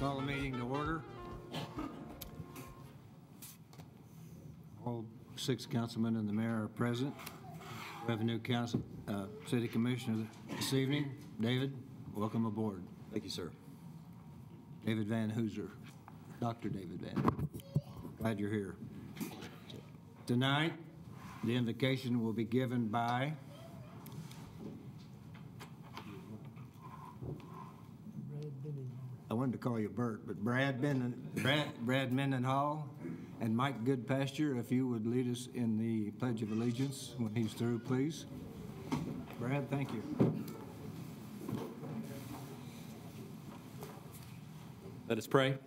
Call the meeting to order. All 6 councilmen and the mayor are present. We have a new council, city commissioner this evening. David, welcome aboard. Thank you, sir. David Van Hooser, Dr. David Van. Glad you're here. Tonight, the invocation will be given by I wanted to call you Bert, but Brad Mendenhall and Mike Goodpasture, if you would lead us in the Pledge of Allegiance when he's through, please. Brad, thank you. Let us pray.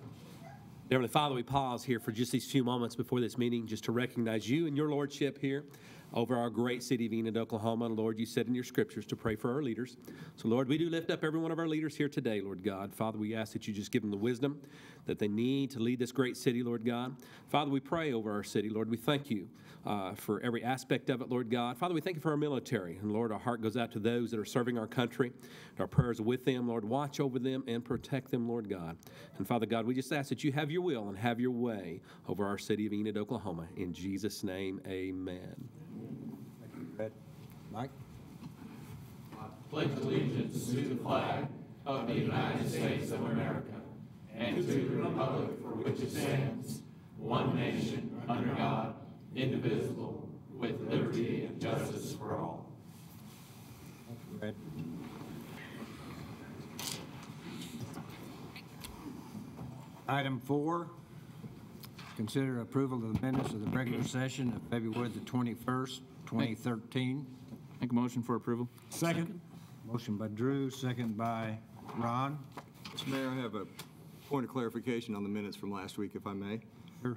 Heavenly Father, we pause here for just these few moments before this meeting just to recognize you and your lordship here over our great city of Enid, Oklahoma. And Lord, you said in your scriptures to pray for our leaders. So Lord, we do lift up every one of our leaders here today, Lord God. Father, we ask that you just give them the wisdom that they need to lead this great city, Lord God. Father, we pray over our city. Lord, we thank you for every aspect of it, Lord God. Father, we thank you for our military. And Lord, our heart goes out to those that are serving our country. Our prayers are with them. Lord, watch over them and protect them, Lord God. And Father God, we just ask that you have your will and have your way over our city of Enid, Oklahoma. In Jesus' name, amen. Thank you, Brad. Mike? I pledge allegiance to the flag of the United States of America and to the republic for which it stands, one nation, under God, indivisible, with liberty and justice for all. Thank you, Brad. Item 4, consider approval of the minutes of the regular session of February the 21st, 2013. Make a motion for approval. Second. Motion by Drew, second by Ron. Mr. Mayor, I have a point of clarification on the minutes from last week, if I may. Sure.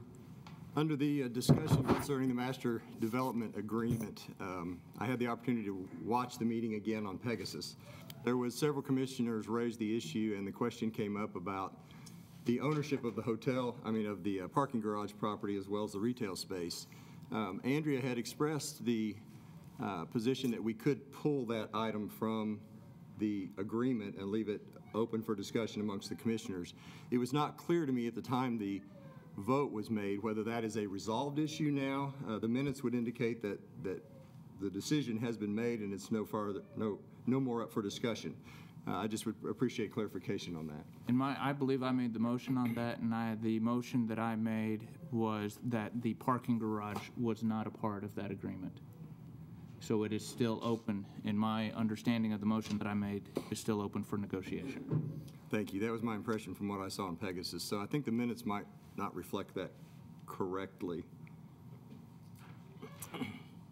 Under the discussion concerning the master development agreement, I had the opportunity to watch the meeting again on Pegasus. There was several commissioners raised the issue, and the question came up about the ownership of the of the parking garage property as well as the retail space. Andrea had expressed the position that we could pull that item from the agreement and leave it open for discussion amongst the commissioners. It was not clear to me at the time the vote was made whether that is a resolved issue now. The minutes would indicate that the decision has been made and it's no more up for discussion. I just would appreciate clarification on that. And I believe I made the motion on that, and the motion that I made was that the parking garage was not a part of that agreement. So it is still open, in my understanding of the motion that I made, is still open for negotiation. Thank you. That was my impression from what I saw on Pegasus. So I think the minutes might not reflect that correctly.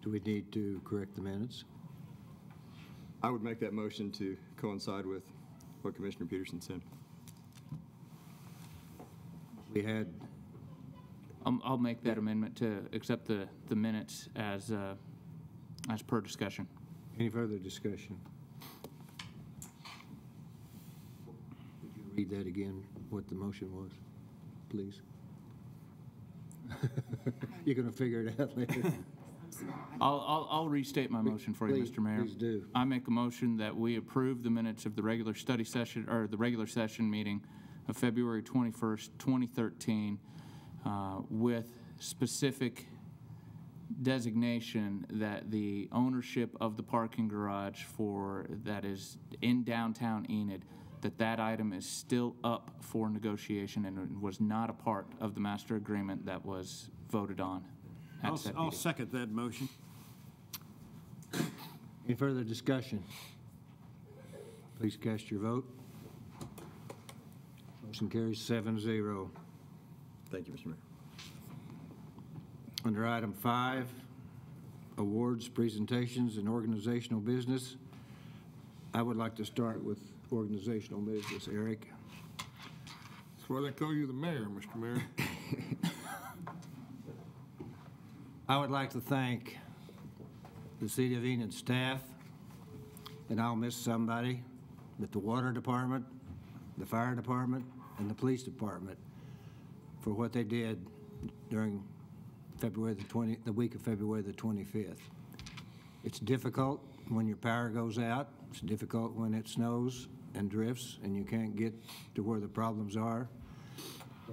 Do we need to correct the minutes? I would make that motion to coincide with what Commissioner Peterson said. We had... I'll make that amendment to accept the minutes as per discussion. Any further discussion? Would you read that again, what the motion was, please? You're going to figure it out later. I'll restate my motion for you, Mr. Mayor. Please do. I make a motion that we approve the minutes of the regular study session, or the regular session meeting of February 21st, 2013, with specific designation that the ownership of the parking garage that is in downtown Enid, that item is still up for negotiation and was not a part of the master agreement that was voted on. I'll second that motion. Any further discussion? Please cast your vote. Motion carries 7-0. Thank you, Mr. Mayor. Under item 5, awards, presentations, and organizational business, I would like to start with organizational business. Eric? That's why they call you the mayor, Mr. Mayor. I would like to thank the City of Enid staff, and I'll miss somebody, but the water department, the fire department, and the police department for what they did during the week of February the 25th. It's difficult when your power goes out. It's difficult when it snows, and drifts, and you can't get to where the problems are.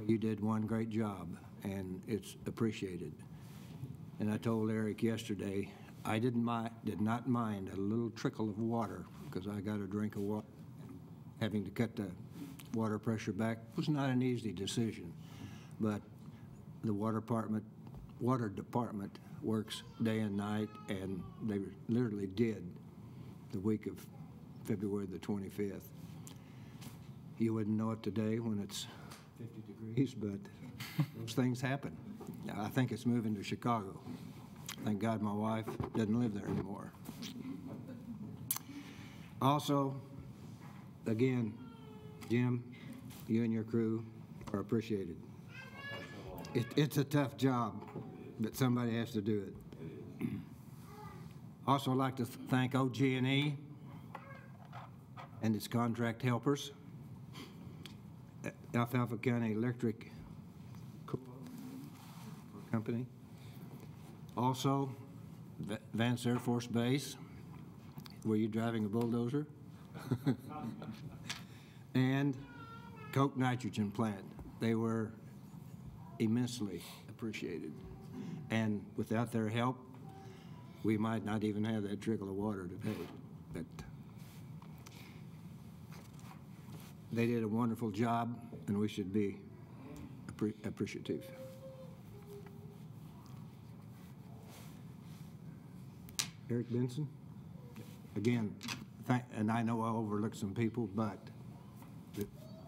You did one great job, and it's appreciated. And I told Eric yesterday, I did not mind a little trickle of water, because I got a drink of water. Having to cut the water pressure back was not an easy decision, but the water department works day and night, and they literally did the week of February the 25th. You wouldn't know it today when it's 50 degrees, but those things happen. I think it's moving to Chicago. Thank God my wife doesn't live there anymore. Also, again, Jim, you and your crew are appreciated. It's a tough job, but somebody has to do it. Also, I'd like to thank OG&E and its contract helpers, Alfalfa County Electric Company, also Vance Air Force Base. Were you driving a bulldozer? And Coke Nitrogen Plant. They were immensely appreciated. And without their help, we might not even have that trickle of water today. But they did a wonderful job, and we should be appreciative. Eric Benson, again, and I know I overlooked some people, but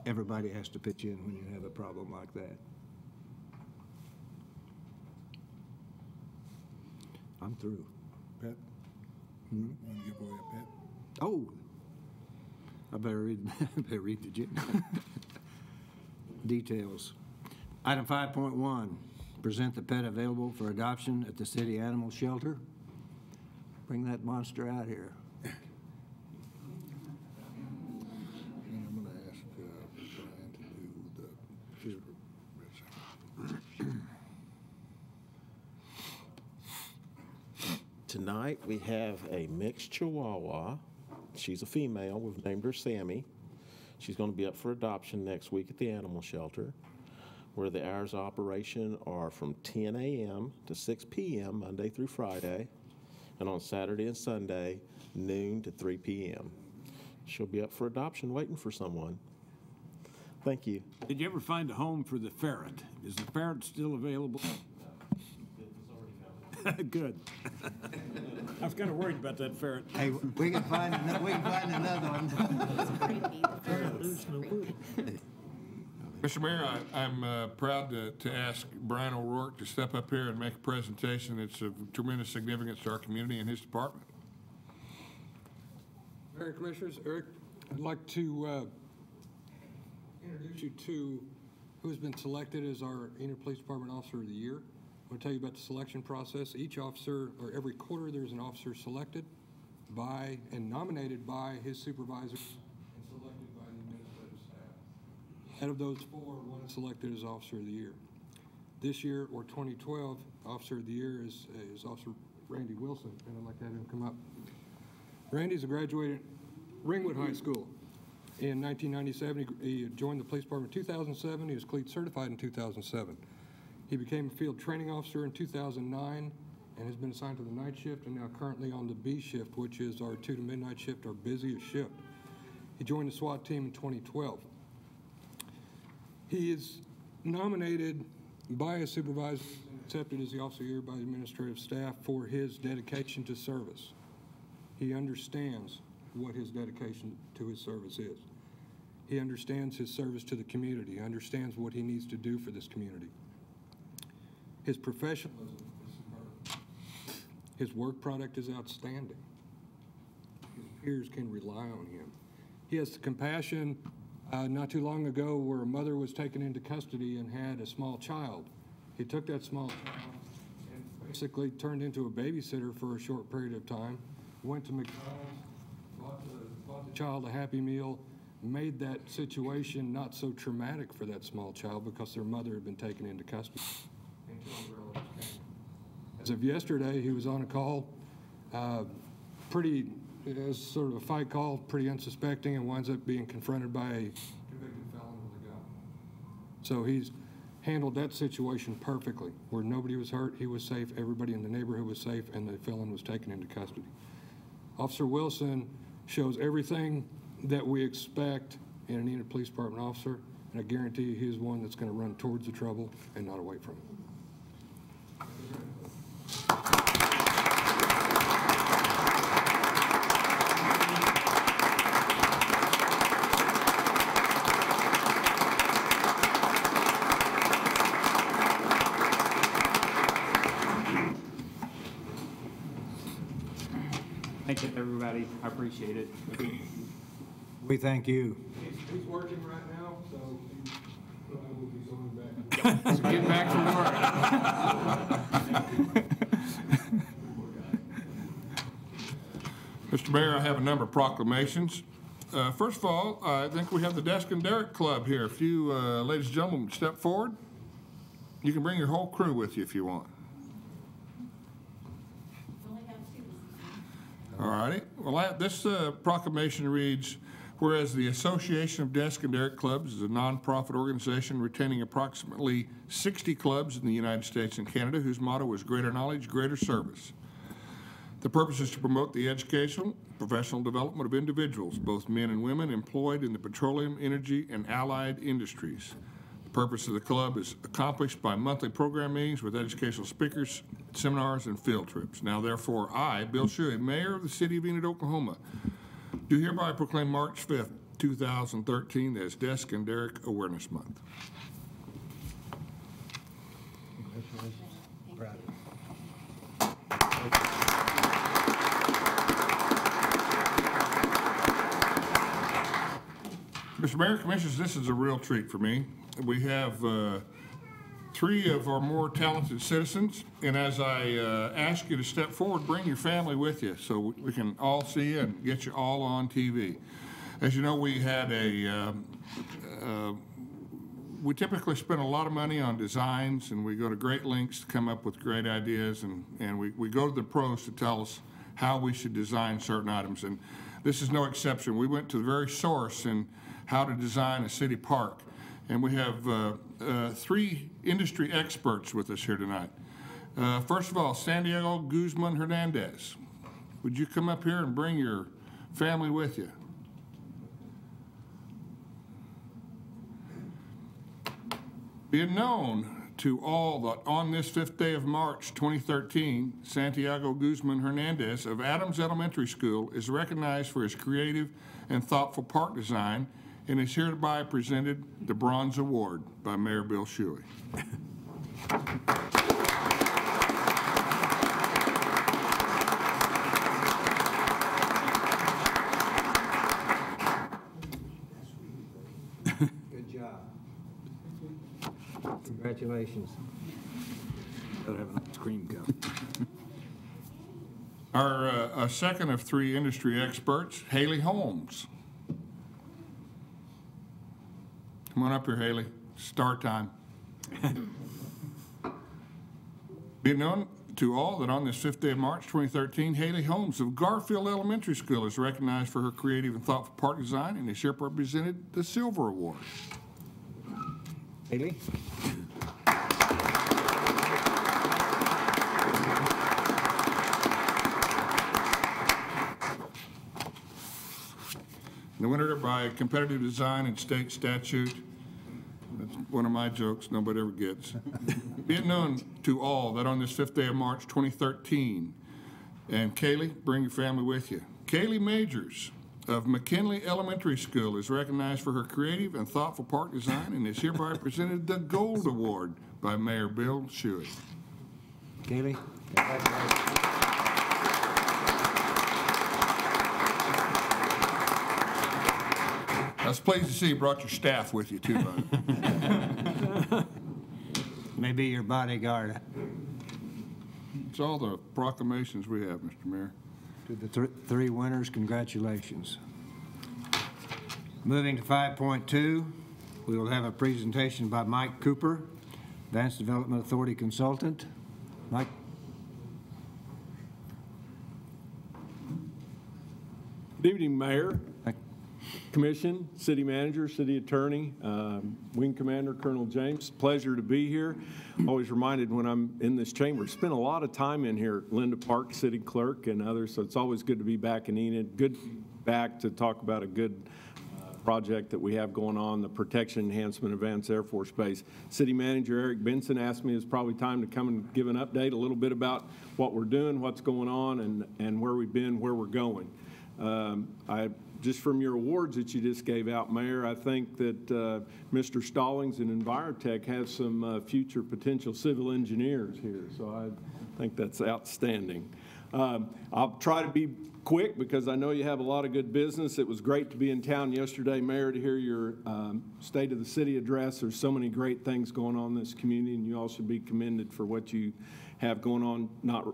everybody has to pitch in when you have a problem like that. I'm through. Pat? Want to give away a pet? Oh, I better read the details. Item 5.1, present the pet available for adoption at the city animal shelter. Bring that monster out here. And I'm going to ask Brian to do the Tonight, we have a mixed Chihuahua. She's a female. We've named her Sammy. She's going to be up for adoption next week at the animal shelter, where the hours of operation are from 10 a.m. to 6 p.m. Monday through Friday, and on Saturday and Sunday, noon to 3 p.m. She'll be up for adoption, waiting for someone. Thank you. Did you ever find a home for the ferret? Is the ferret still available? Good. I was kind of worried about that ferret. Hey, we can find another one. Mr. Mayor, I'm proud to ask Brian O'Rourke to step up here and make a presentation. It's of tremendous significance to our community and his department. Mayor and Commissioners, Eric, I'd like to introduce you to who has been selected as our Enid Police Department Officer of the Year. I'm going to tell you about the selection process. Each officer, or every quarter, there's an officer selected by and nominated by his supervisors and selected by the administrative staff. Out of those four, one is selected as Officer of the Year. This year, or 2012, Officer of the Year is Officer Randy Wilson, and I'd like to have him come up. Randy's a graduate at Ringwood High School. In 1997, he joined the police department in 2007. He was CLEAT certified in 2007. He became a field training officer in 2009 and has been assigned to the night shift and now currently on the B shift, which is our 2 to midnight shift, our busiest shift. He joined the SWAT team in 2012. He is nominated by his supervisor and accepted as the Officer of the Year by the administrative staff for his dedication to service. He understands what his dedication to his service is. He understands his service to the community. He understands what he needs to do for this community. His professionalism is superb. His work product is outstanding. His peers can rely on him. He has the compassion not too long ago where a mother was taken into custody and had a small child. He took that small child and basically turned into a babysitter for a short period of time, went to McDonald's, bought the child a Happy Meal, made that situation not so traumatic for that small child because their mother had been taken into custody. As of yesterday, he was on a call, pretty has sort of a fight call, pretty unsuspecting, and winds up being confronted by a convicted felon with a gun. So he's handled that situation perfectly, where nobody was hurt, he was safe, everybody in the neighborhood was safe, and the felon was taken into custody. Officer Wilson shows everything that we expect in an Enid Police Department officer, and I guarantee you he is one that's going to run towards the trouble and not away from it. Thank you, everybody. I appreciate it. We thank you. He's working right now, so I will be zoning back. So get back to work. Mr. Mayor, I have a number of proclamations. First of all, I think we have the Desk and Derrick Club here. If you, ladies and gentlemen, step forward. You can bring your whole crew with you if you want. All righty. Well, this proclamation reads, whereas the Association of Desk and Derrick Clubs is a nonprofit organization retaining approximately 60 clubs in the United States and Canada, whose motto is greater knowledge, greater service. The purpose is to promote the educational, professional development of individuals, both men and women, employed in the petroleum, energy, and allied industries. The purpose of the club is accomplished by monthly program meetings with educational speakers, seminars, and field trips. Now, therefore, I, Bill Shuey, Mayor of the City of Enid, Oklahoma, do hereby proclaim March 5th, 2013 as Desk and Derrick Awareness Month. Mr. Mayor, Commissioners, this is a real treat for me. We have 3 of our more talented citizens, and as I ask you to step forward, bring your family with you so we can all see you and get you all on TV. As you know, we had we typically spend a lot of money on designs, and we go to great lengths to come up with great ideas, and we go to the pros to tell us how we should design certain items, and this is no exception. We went to the very source in how to design a city park. And we have 3 industry experts with us here tonight. First of all, Santiago Guzman Hernandez. Would you come up here and bring your family with you? Be it known to all that on this 5th day of March 2013, Santiago Guzman Hernandez of Adams Elementary School is recognized for his creative and thoughtful park design and is hereby presented the Bronze Award by Mayor Bill Shuey. Good job. Congratulations. Gotta have an ice cream cone. Our second of 3 industry experts, Haley Holmes. Come on up here, Haley. Start time. Be it known to all that on this 5th day of March 2013, Haley Holmes of Garfield Elementary School is recognized for her creative and thoughtful park design and is hereby presented the Silver Award. Haley? The winner by competitive design and state statute. That's one of my jokes nobody ever gets. Be it known to all that on this 5th day of March 2013, and Kaylee, bring your family with you. Kaylee Majors of McKinley Elementary School is recognized for her creative and thoughtful park design and is hereby presented the Gold Award by Mayor Bill Shuey. Kaylee? I was pleased to see you brought your staff with you, too, bud. Maybe your bodyguard. It's all the proclamations we have, Mr. Mayor. To the 3 winners, congratulations. Moving to 5.2, we will have a presentation by Mike Cooper, Advanced Development Authority Consultant. Mike? Good evening, Mayor, Commission, City Manager, City Attorney, Wing Commander Colonel James. Pleasure to be here. Always reminded when I'm in this chamber, spent a lot of time in here, Linda Park, City Clerk, and others, so it's always good to be back in Enid. Good to be back to talk about a good project that we have going on, the Protection Enhancement of Vance Air Force Base. City Manager Eric Benson asked me it's probably time to come and give an update a little bit about what we're doing, what's going on, and where we've been, where we're going. Just from your awards that you just gave out, Mayor, I think that Mr. Stallings and Envirotech have some future potential civil engineers here, so I think that's outstanding. I'll try to be quick because I know you have a lot of good business. It was great to be in town yesterday, Mayor, to hear your State of the City address. There's so many great things going on in this community, and you all should be commended for what you have going on, not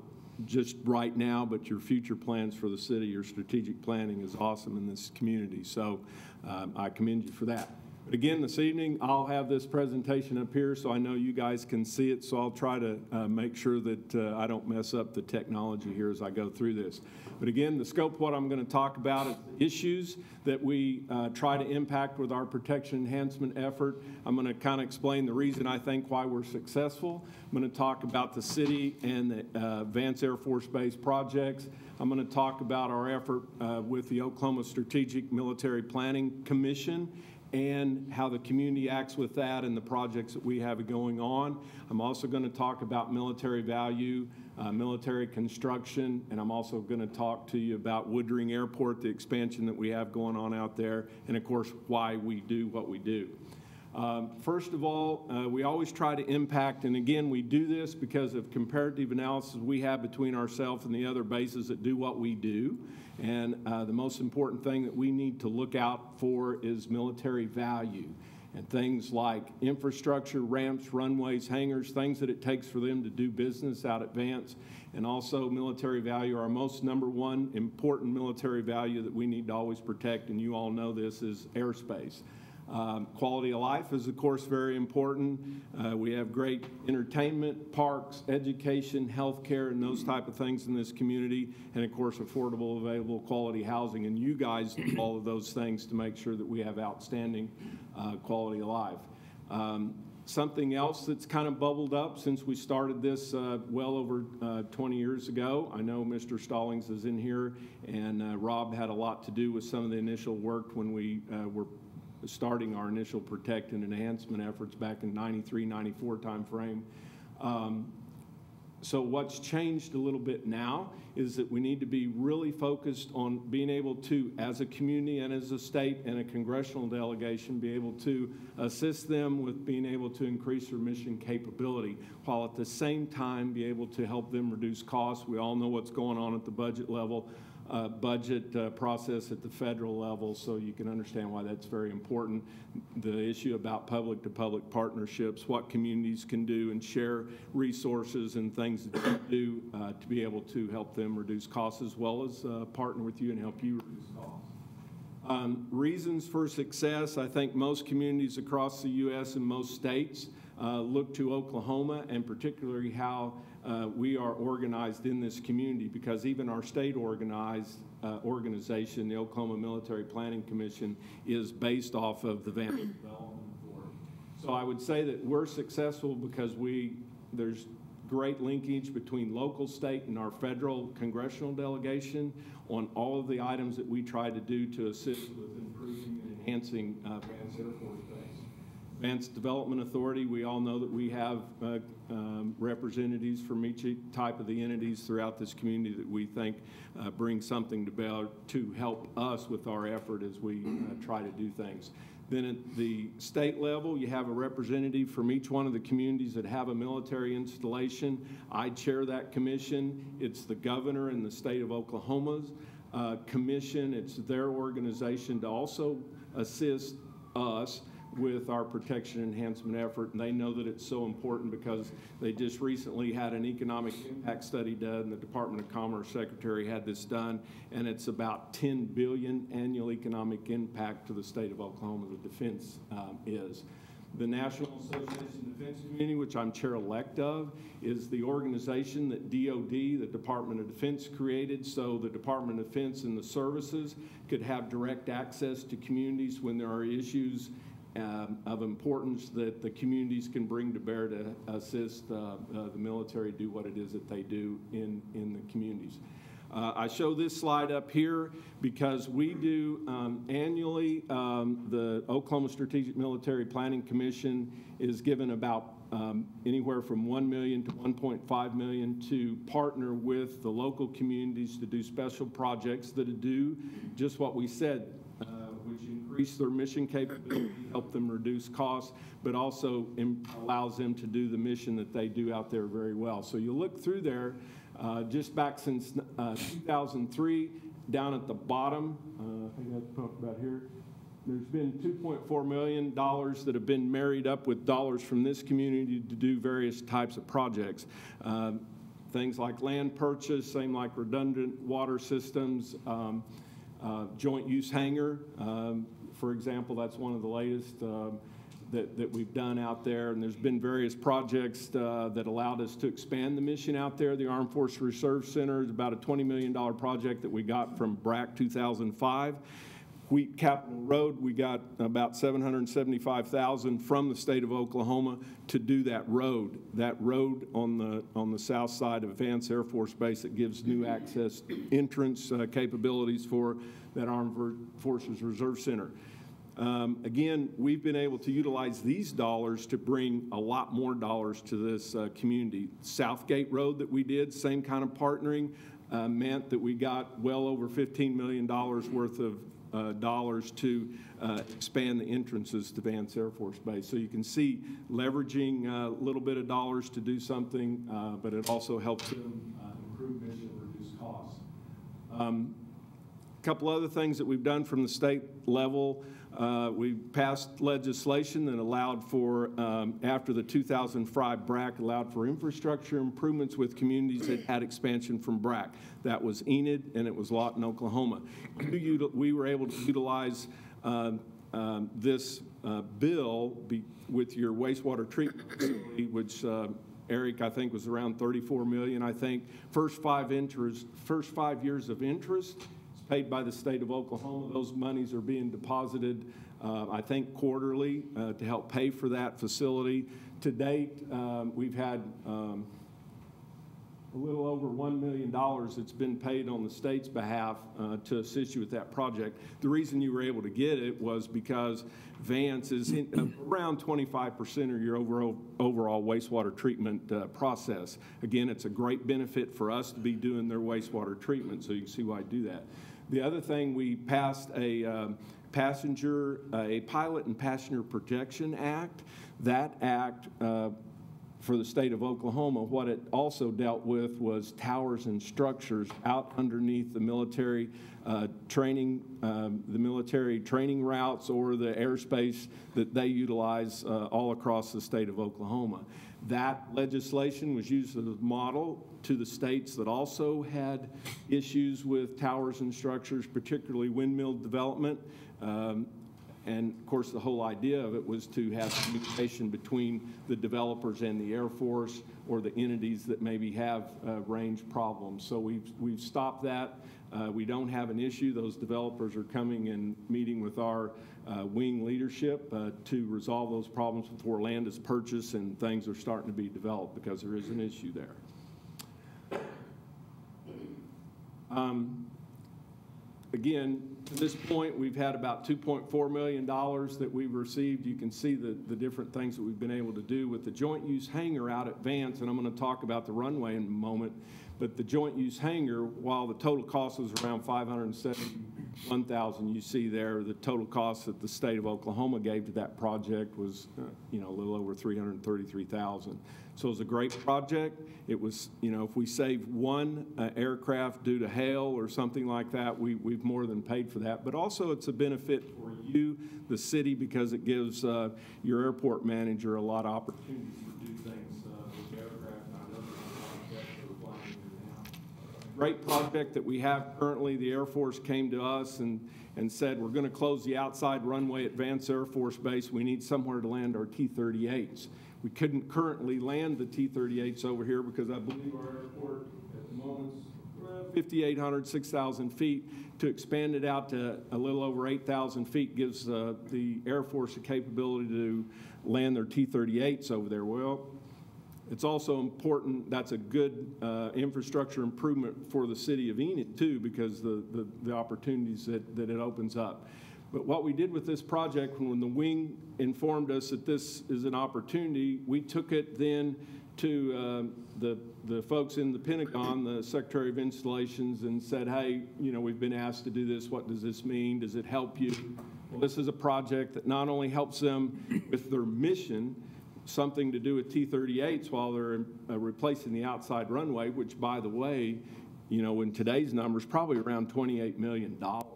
just right now, but your future plans for the city. Your strategic planning is awesome in this community, so I commend you for that. But again, this evening, I'll have this presentation up here so I know you guys can see it, so I'll try to make sure that I don't mess up the technology here as I go through this. But again, the scope of what I'm going to talk about is the issues that we try to impact with our protection enhancement effort. I'm going to kind of explain the reason I think why we're successful. I'm going to talk about the city and the Vance Air Force Base projects. I'm going to talk about our effort with the Oklahoma Strategic Military Planning Commission and how the community acts with that and the projects that we have going on. I'm also going to talk about military value, military construction, and I'm also going to talk to you about Woodring Airport, the expansion that we have going on out there, and of course, why we do what we do. First of all, we always try to impact, and again, we do this because of comparative analysis we have between ourselves and the other bases that do what we do. And the most important thing that we need to look out for is military value and things like infrastructure, ramps, runways, hangars, things that it takes for them to do business out at Vance. And also military value, our most #1 important military value that we need to always protect, and you all know this, is airspace. Quality of life is, of course, very important. We have great entertainment, parks, education, health care, and those type of things in this community, and, of course, affordable, available, quality housing. And you guys do all of those things to make sure that we have outstanding quality of life. Something else that's kind of bubbled up since we started this well over 20 years ago. I know Mr. Stallings is in here, and Rob had a lot to do with some of the initial work when we were starting our initial protect and enhancement efforts back in 93, 94 timeframe. So what's changed a little bit now is that we need to be really focused on being able to, as a community and as a state and a congressional delegation, be able to assist them with being able to increase their mission capability, while at the same time be able to help them reduce costs. We all know what's going on at the budget level. Process at the federal level, so you can understand why that's very important. The issue about public-to-public partnerships, what communities can do and share resources and things that you do to be able to help them reduce costs, as well as partner with you and help you reduce costs. Reasons for success, I think most communities across the U.S. and most states look to Oklahoma, and particularly how we are organized in this community, because even our state organization, the Oklahoma Military Planning Commission, is based off of the Vance Development Authority. So I would say that we're successful because there's great linkage between local, state, and our federal congressional delegation on all of the items that we try to do to assist with improving and enhancing Vance Air Force Base. Vance Development Authority, we all know that we have representatives from each type of the entities throughout this community that we think bring something to bear to help us with our effort as we try to do things. Then at the state level, you have a representative from each one of the communities that have a military installation. I chair that commission. It's the governor in the state of Oklahoma's commission. It's their organization to also assist us with our protection enhancement effort, and they know that it's so important because they just recently had an economic impact study done. The Department of Commerce Secretary had this done, and it's about $10 billion annual economic impact to the state of Oklahoma, the defense is. The National Association of Defense Community, which I'm chair-elect of, is the organization that DOD, the Department of Defense, created so the Department of Defense and the services could have direct access to communities when there are issues of importance that the communities can bring to bear to assist the military do what it is that they do in the communities. I show this slide up here because we do annually, the Oklahoma Strategic Military Planning Commission is given about anywhere from $1 million to $1.5 million to partner with the local communities to do special projects that do just what we said, which increase their mission capability, help them reduce costs, but also allows them to do the mission that they do out there very well. So you look through there, just back since 2003, down at the bottom, I think that's about here, there's been $2.4 million that have been married up with dollars from this community to do various types of projects. Things like land purchase, same like redundant water systems, joint use hangar, for example, that's one of the latest that we've done out there. And there's been various projects that allowed us to expand the mission out there. The Armed Forces Reserve Center is about a $20 million project that we got from BRAC 2005. Wheat Capitol Road, we got about $775,000 from the state of Oklahoma to do that road. That road on the south side of Vance Air Force Base that gives new access entrance capabilities for that Armed Forces Reserve Center. Again, we've been able to utilize these dollars to bring a lot more dollars to this community. Southgate Road that we did, same kind of partnering, meant that we got well over $15 million worth of dollars to expand the entrances to Vance Air Force Base. So you can see leveraging a little bit of dollars to do something, but it also helps them improve mission and reduce costs. A couple other things that we've done from the state level. We passed legislation that allowed for, after the 2005 BRAC, allowed for infrastructure improvements with communities that had expansion from BRAC. That was Enid and it was Lawton, Oklahoma. We were able to utilize this bill with your wastewater treatment facility, which Eric, I think, was around $34 million. I think first 5 years of interest paid by the state of Oklahoma. Those monies are being deposited, I think, quarterly to help pay for that facility. To date, we've had a little over $1 million that's been paid on the state's behalf to assist you with that project. The reason you were able to get it was because Vance is around 25% of your overall wastewater treatment process. Again, it's a great benefit for us to be doing their wastewater treatment, so you can see why I do that. The other thing, we passed a Pilot and Passenger Protection Act. That act for the state of Oklahoma, what it also dealt with was towers and structures out underneath the military training routes or the airspace that they utilize all across the state of Oklahoma. That legislation was used as a model to the states that also had issues with towers and structures, particularly windmill development. And of course, the whole idea of it was to have communication between the developers and the Air Force or the entities that maybe have range problems. So we've stopped that. We don't have an issue. Those developers are coming and meeting with our wing leadership to resolve those problems before land is purchased and things are starting to be developed, because there is an issue there. Again, to this point, we've had about $2.4 million that we've received. You can see the different things that we've been able to do with the joint use hangar out at Vance, and I'm going to talk about the runway in a moment. But the joint use hangar, while the total cost was around $571,000, you see there, the total cost that the state of Oklahoma gave to that project was, a little over $333,000. So it was a great project. It was, if we save one aircraft due to hail or something like that, we've more than paid for that. But also it's a benefit for you, the city, because it gives your airport manager a lot of opportunities to do things with aircraft. great project that we have currently. The Air Force came to us and said, we're going to close the outside runway at Vance Air Force Base. We need somewhere to land our T-38s. We couldn't currently land the T-38s over here because I believe our airport at the moment is 5,800, 6,000 feet. To expand it out to a little over 8,000 feet gives the Air Force the capability to land their T-38s over there. Well, it's also important, that's a good infrastructure improvement for the city of Enid too, because the opportunities that it opens up. But what we did with this project, when the wing informed us that this is an opportunity, we took it then to the folks in the Pentagon, the Secretary of Installations, and said, hey, you know, we've been asked to do this. What does this mean? Does it help you? Well, this is a project that not only helps them with their mission, something to do with T-38s while they're replacing the outside runway, which, by the way, you know, in today's numbers, probably around $28 million. So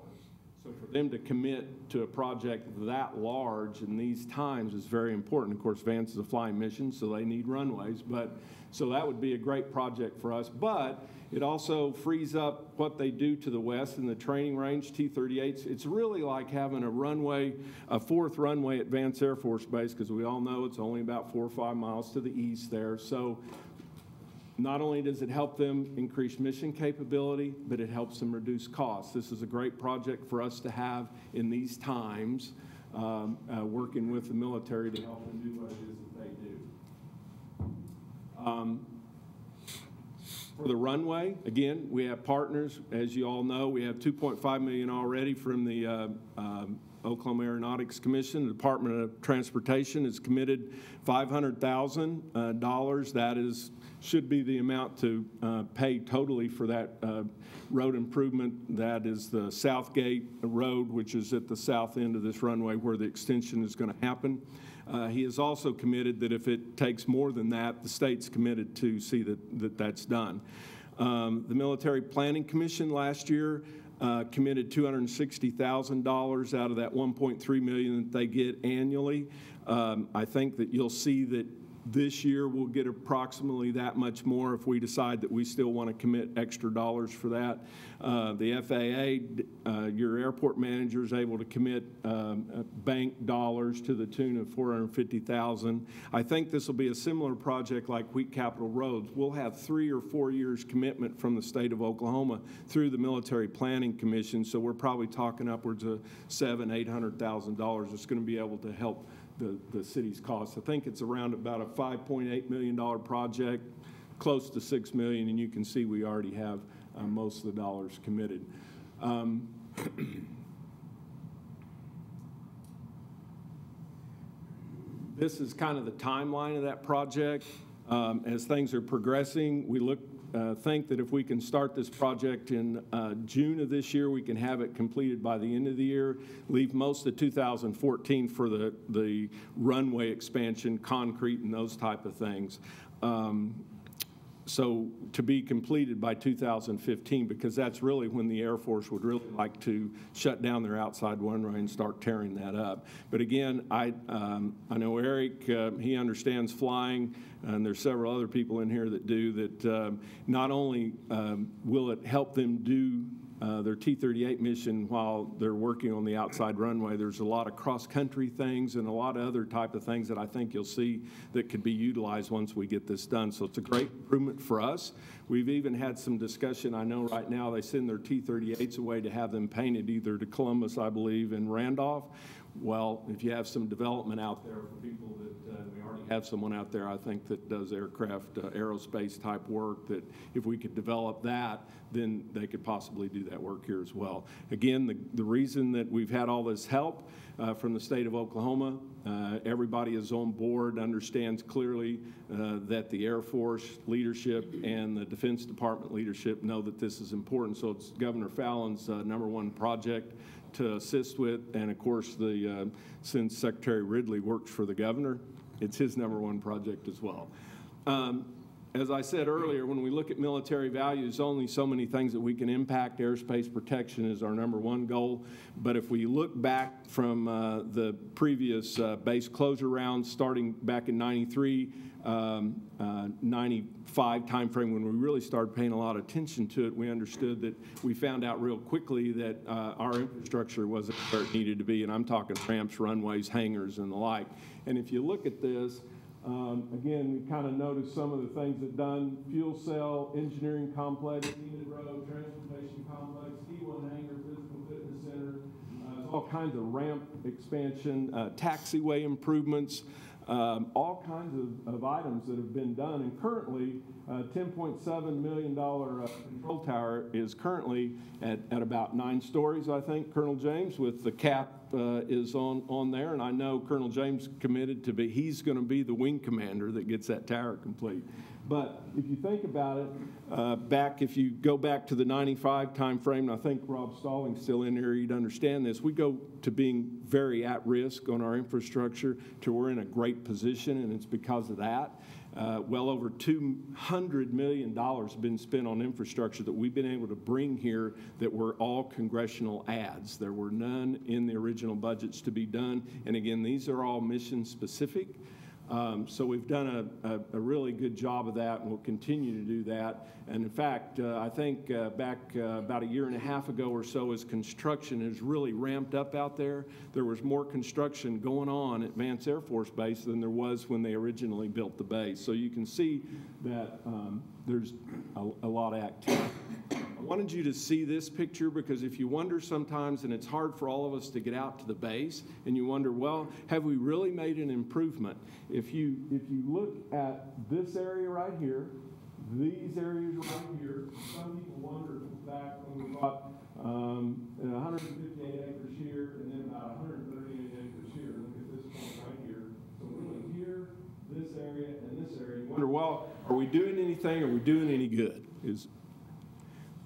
for them to commit to a project that large in these times is very important. Of course, Vance is a flying mission, so they need runways. But so that would be a great project for us. But it also frees up what they do to the west in the training range, T-38s. It's really like having a runway, a fourth runway at Vance Air Force Base, because we all know it's only about 4 or 5 miles to the east there. So not only does it help them increase mission capability, but it helps them reduce costs. This is a great project for us to have in these times, working with the military to help them do what it is that they do. For the runway, again, we have partners. As you all know, we have $2.5 million already from the Oklahoma Aeronautics Commission. The Department of Transportation has committed $500,000. That should be the amount to pay totally for that road improvement. That is the Southgate Road, which is at the south end of this runway where the extension is going to happen. He has also committed that if it takes more than that, the state's committed to see that that's done. The Military Planning Commission last year committed $260,000 out of that $1.3 million that they get annually. I think that you'll see that this year we'll get approximately that much more if we decide that we still want to commit extra dollars for that. The FAA, your airport manager is able to commit bank dollars to the tune of $450,000. I think this will be a similar project like Wheat Capital Roads. We'll have 3 or 4 years commitment from the state of Oklahoma through the Military Planning Commission, so we're probably talking upwards of $700,000 to $800,000. It's going to be able to help the city's costs. I think it's around about a $5.8 million project, close to $6 million, and you can see we already have most of the dollars committed. This is kind of the timeline of that project. As things are progressing, we think that if we can start this project in June of this year, we can have it completed by the end of the year, leave most of 2014 for the runway expansion, concrete, and those type of things. So to be completed by 2015, because that's really when the Air Force would really like to shut down their outside runway and start tearing that up. But again, I know Eric, he understands flying, and there's several other people in here that do, that not only will it help them do their T-38 mission while they're working on the outside runway, there's a lot of cross-country things and a lot of other type of things that I think you'll see that could be utilized once we get this done. So it's a great improvement for us. We've even had some discussion. I know right now they send their T-38s away to have them painted either to Columbus, I believe, and Randolph. Well, if you have some development out there for people that we already have someone out there, I think, that does aircraft, aerospace type work, that if we could develop that, then they could possibly do that work here as well. Again, the reason that we've had all this help from the state of Oklahoma, everybody is on board, understands clearly that the Air Force leadership and the Defense Department leadership know that this is important. So it's Governor Fallon's #1 project to assist with, and of course, since Secretary Ridley works for the governor, it's his #1 project as well. As I said earlier, when we look at military values, only so many things that we can impact. Airspace protection is our #1 goal. But if we look back from the previous base closure rounds, starting back in 93, 95 timeframe, when we really started paying a lot of attention to it, we understood that we found out real quickly that our infrastructure wasn't where it needed to be, and I'm talking ramps, runways, hangars, and the like. And if you look at this, again, we kind of noticed some of the things that done: fuel cell, engineering complex, Enid Road, transportation complex, E1 hangar, physical fitness center, all kinds of ramp expansion, taxiway improvements, all kinds of items that have been done. And currently, $10.7 million control tower is currently at about 9 stories, I think, Colonel James, with the cap is on there. And I know Colonel James committed to be, he's going to be the wing commander that gets that tower complete. But if you think about it, if you go back to the 95 time frame, and I think Rob Stalling's still in there, you'd understand this, we go to being very at risk on our infrastructure to we're in a great position, and it's because of that. Well over $200 million has been spent on infrastructure that we've been able to bring here that were all congressional adds. There were none in the original budgets to be done. And again, these are all mission specific. So we've done a really good job of that, and we'll continue to do that. And in fact, I think back about a year and a half ago or so, as construction has really ramped up out there, there was more construction going on at Vance Air Force Base than there was when they originally built the base. So you can see that there's a lot of activity. I wanted you to see this picture because if you wonder sometimes, and it's hard for all of us to get out to the base, and you wonder, well, have we really made an improvement? If you look at this area right here, these areas right here, some people wondered back when we bought 158 acres here and then about 138 acres here. Look at this point right here. So really here, this area, and this area. You wonder, well, are we doing anything? Are we doing any good?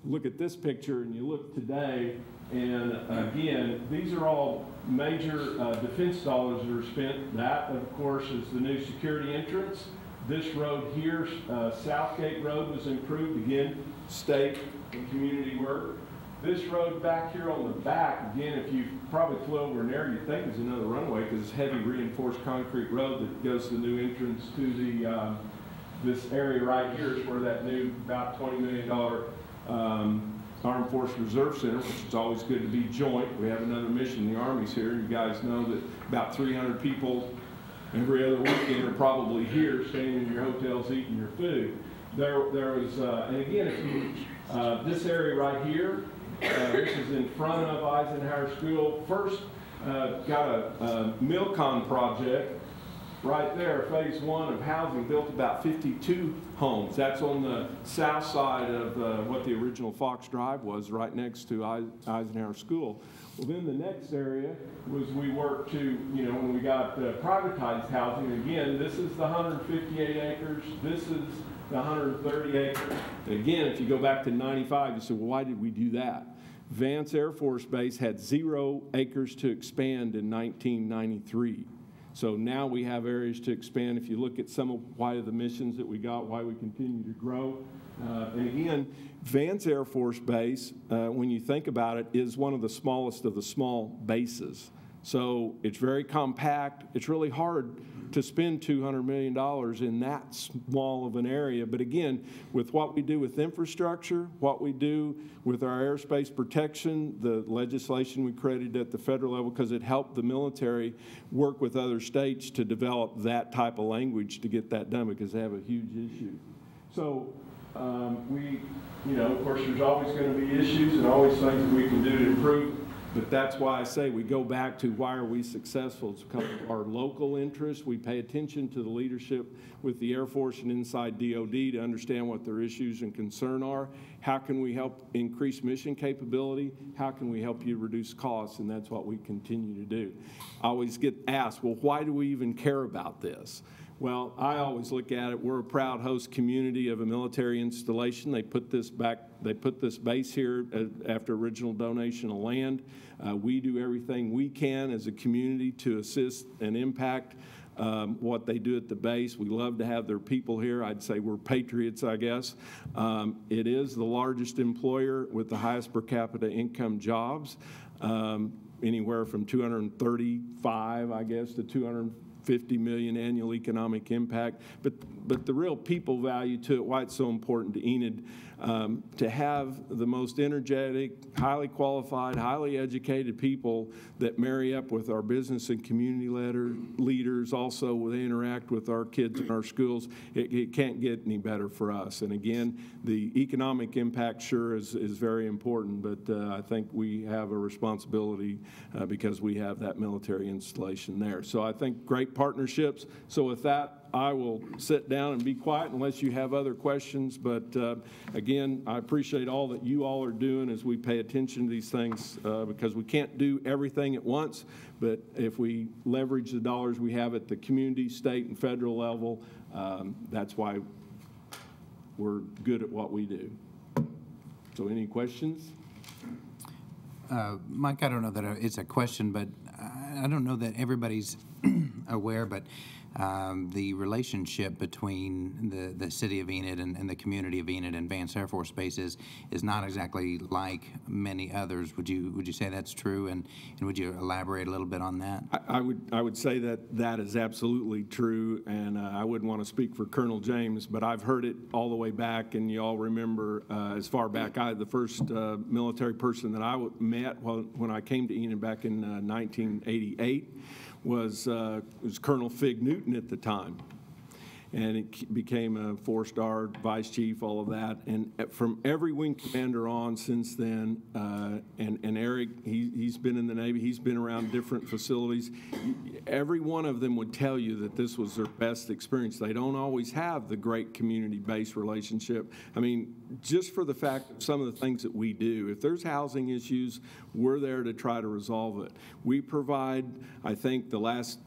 Look at this picture, and you look today, and again, these are all major defense dollars that are spent. That, of course, is the new security entrance. This road here, Southgate Road, was improved. Again, state and community work. This road back here on the back, again, if you probably flew over an area, you'd think it's another runway because it's heavy reinforced concrete road that goes to the new entrance to the this area right here is where that new about $20 million Armed Force Reserve Center, which is always good to be joint. We have another mission. The Army's here. You guys know that about 300 people every other weekend are probably here, staying in your hotels, eating your food. There was, and again, if you, this area right here, this is in front of Eisenhower School. First, got a Milcon project right there, phase 1 of housing, built about 52 homes. That's on the south side of what the original Fox Drive was, right next to Eisenhower School. Well, then the next area was we worked to, when we got privatized housing, again, this is the 158 acres, this is the 130 acres. And again, if you go back to 95, you say, well, why did we do that? Vance Air Force Base had 0 acres to expand in 1993. So now we have areas to expand. If you look at some of why the missions that we got, why we continue to grow. And again, Vance Air Force Base, when you think about it, is one of the smallest of the small bases. So it's very compact. It's really hard to spend $200 million in that small of an area. But again, with what we do with infrastructure, what we do with our airspace protection, the legislation we created at the federal level, because it helped the military work with other states to develop that type of language to get that done because they have a huge issue. So of course, there's always going to be issues and always things that we can do to improve. But that's why I say we go back to why are we successful? It's because of our local interests. We pay attention to the leadership with the Air Force and inside DOD to understand what their issues and concern are. How can we help increase mission capability? How can we help you reduce costs? And that's what we continue to do. I always get asked, well, why do we even care about this? Well, I always look at it, we're a proud host community of a military installation. They put this base here after original donation of land. We do everything we can as a community to assist and impact what they do at the base. We love to have their people here. I'd say we're patriots, I guess. It is the largest employer with the highest per capita income jobs, anywhere from 235, I guess, to 250 million annual economic impact. But the real people value to it, why it's so important to Enid, to have the most energetic, highly qualified, highly educated people that marry up with our business and community leaders. Also, they interact with our kids in our schools. It can't get any better for us. And again, the economic impact sure is very important, but I think we have a responsibility because we have that military installation there. So I think great partnerships. So with that, I will sit down and be quiet unless you have other questions. But again, I appreciate all that you all are doing as we pay attention to these things because we can't do everything at once. But if we leverage the dollars we have at the community, state, and federal level, that's why we're good at what we do. So any questions? Mike, I don't know that it's a question, but I don't know that everybody's aware, but the relationship between the city of Enid and the community of Enid and Vance Air Force Base is not exactly like many others. Would you say that's true? And would you elaborate a little bit on that? I would say that is absolutely true, and I wouldn't want to speak for Colonel James, but I've heard it all the way back, and you all remember as far back, the first military person that I met when I came to Enid back in 1988 was Colonel Fig Newton at the time. And it became a 4-star vice chief, all of that. And from every wing commander on since then, and Eric, he's been in the Navy, he's been around different facilities. Every one of them would tell you that this was their best experience. They don't always have the great community-based relationship. I mean, just for the fact of some of the things that we do. If there's housing issues, we're there to try to resolve it. We provide, I think the last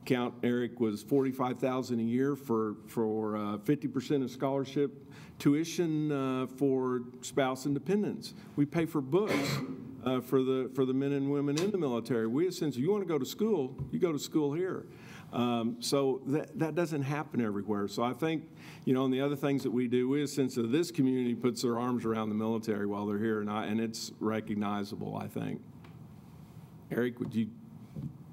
count, Eric, was $45,000 a year for 50% of scholarship tuition for spouse and dependents. We pay for books for the men and women in the military. We essentially, you want to go to school, you go to school here. So that doesn't happen everywhere. So I think, and the other things that we do, we essentially, this community puts their arms around the military while they're here, and it's recognizable, I think. Eric, would you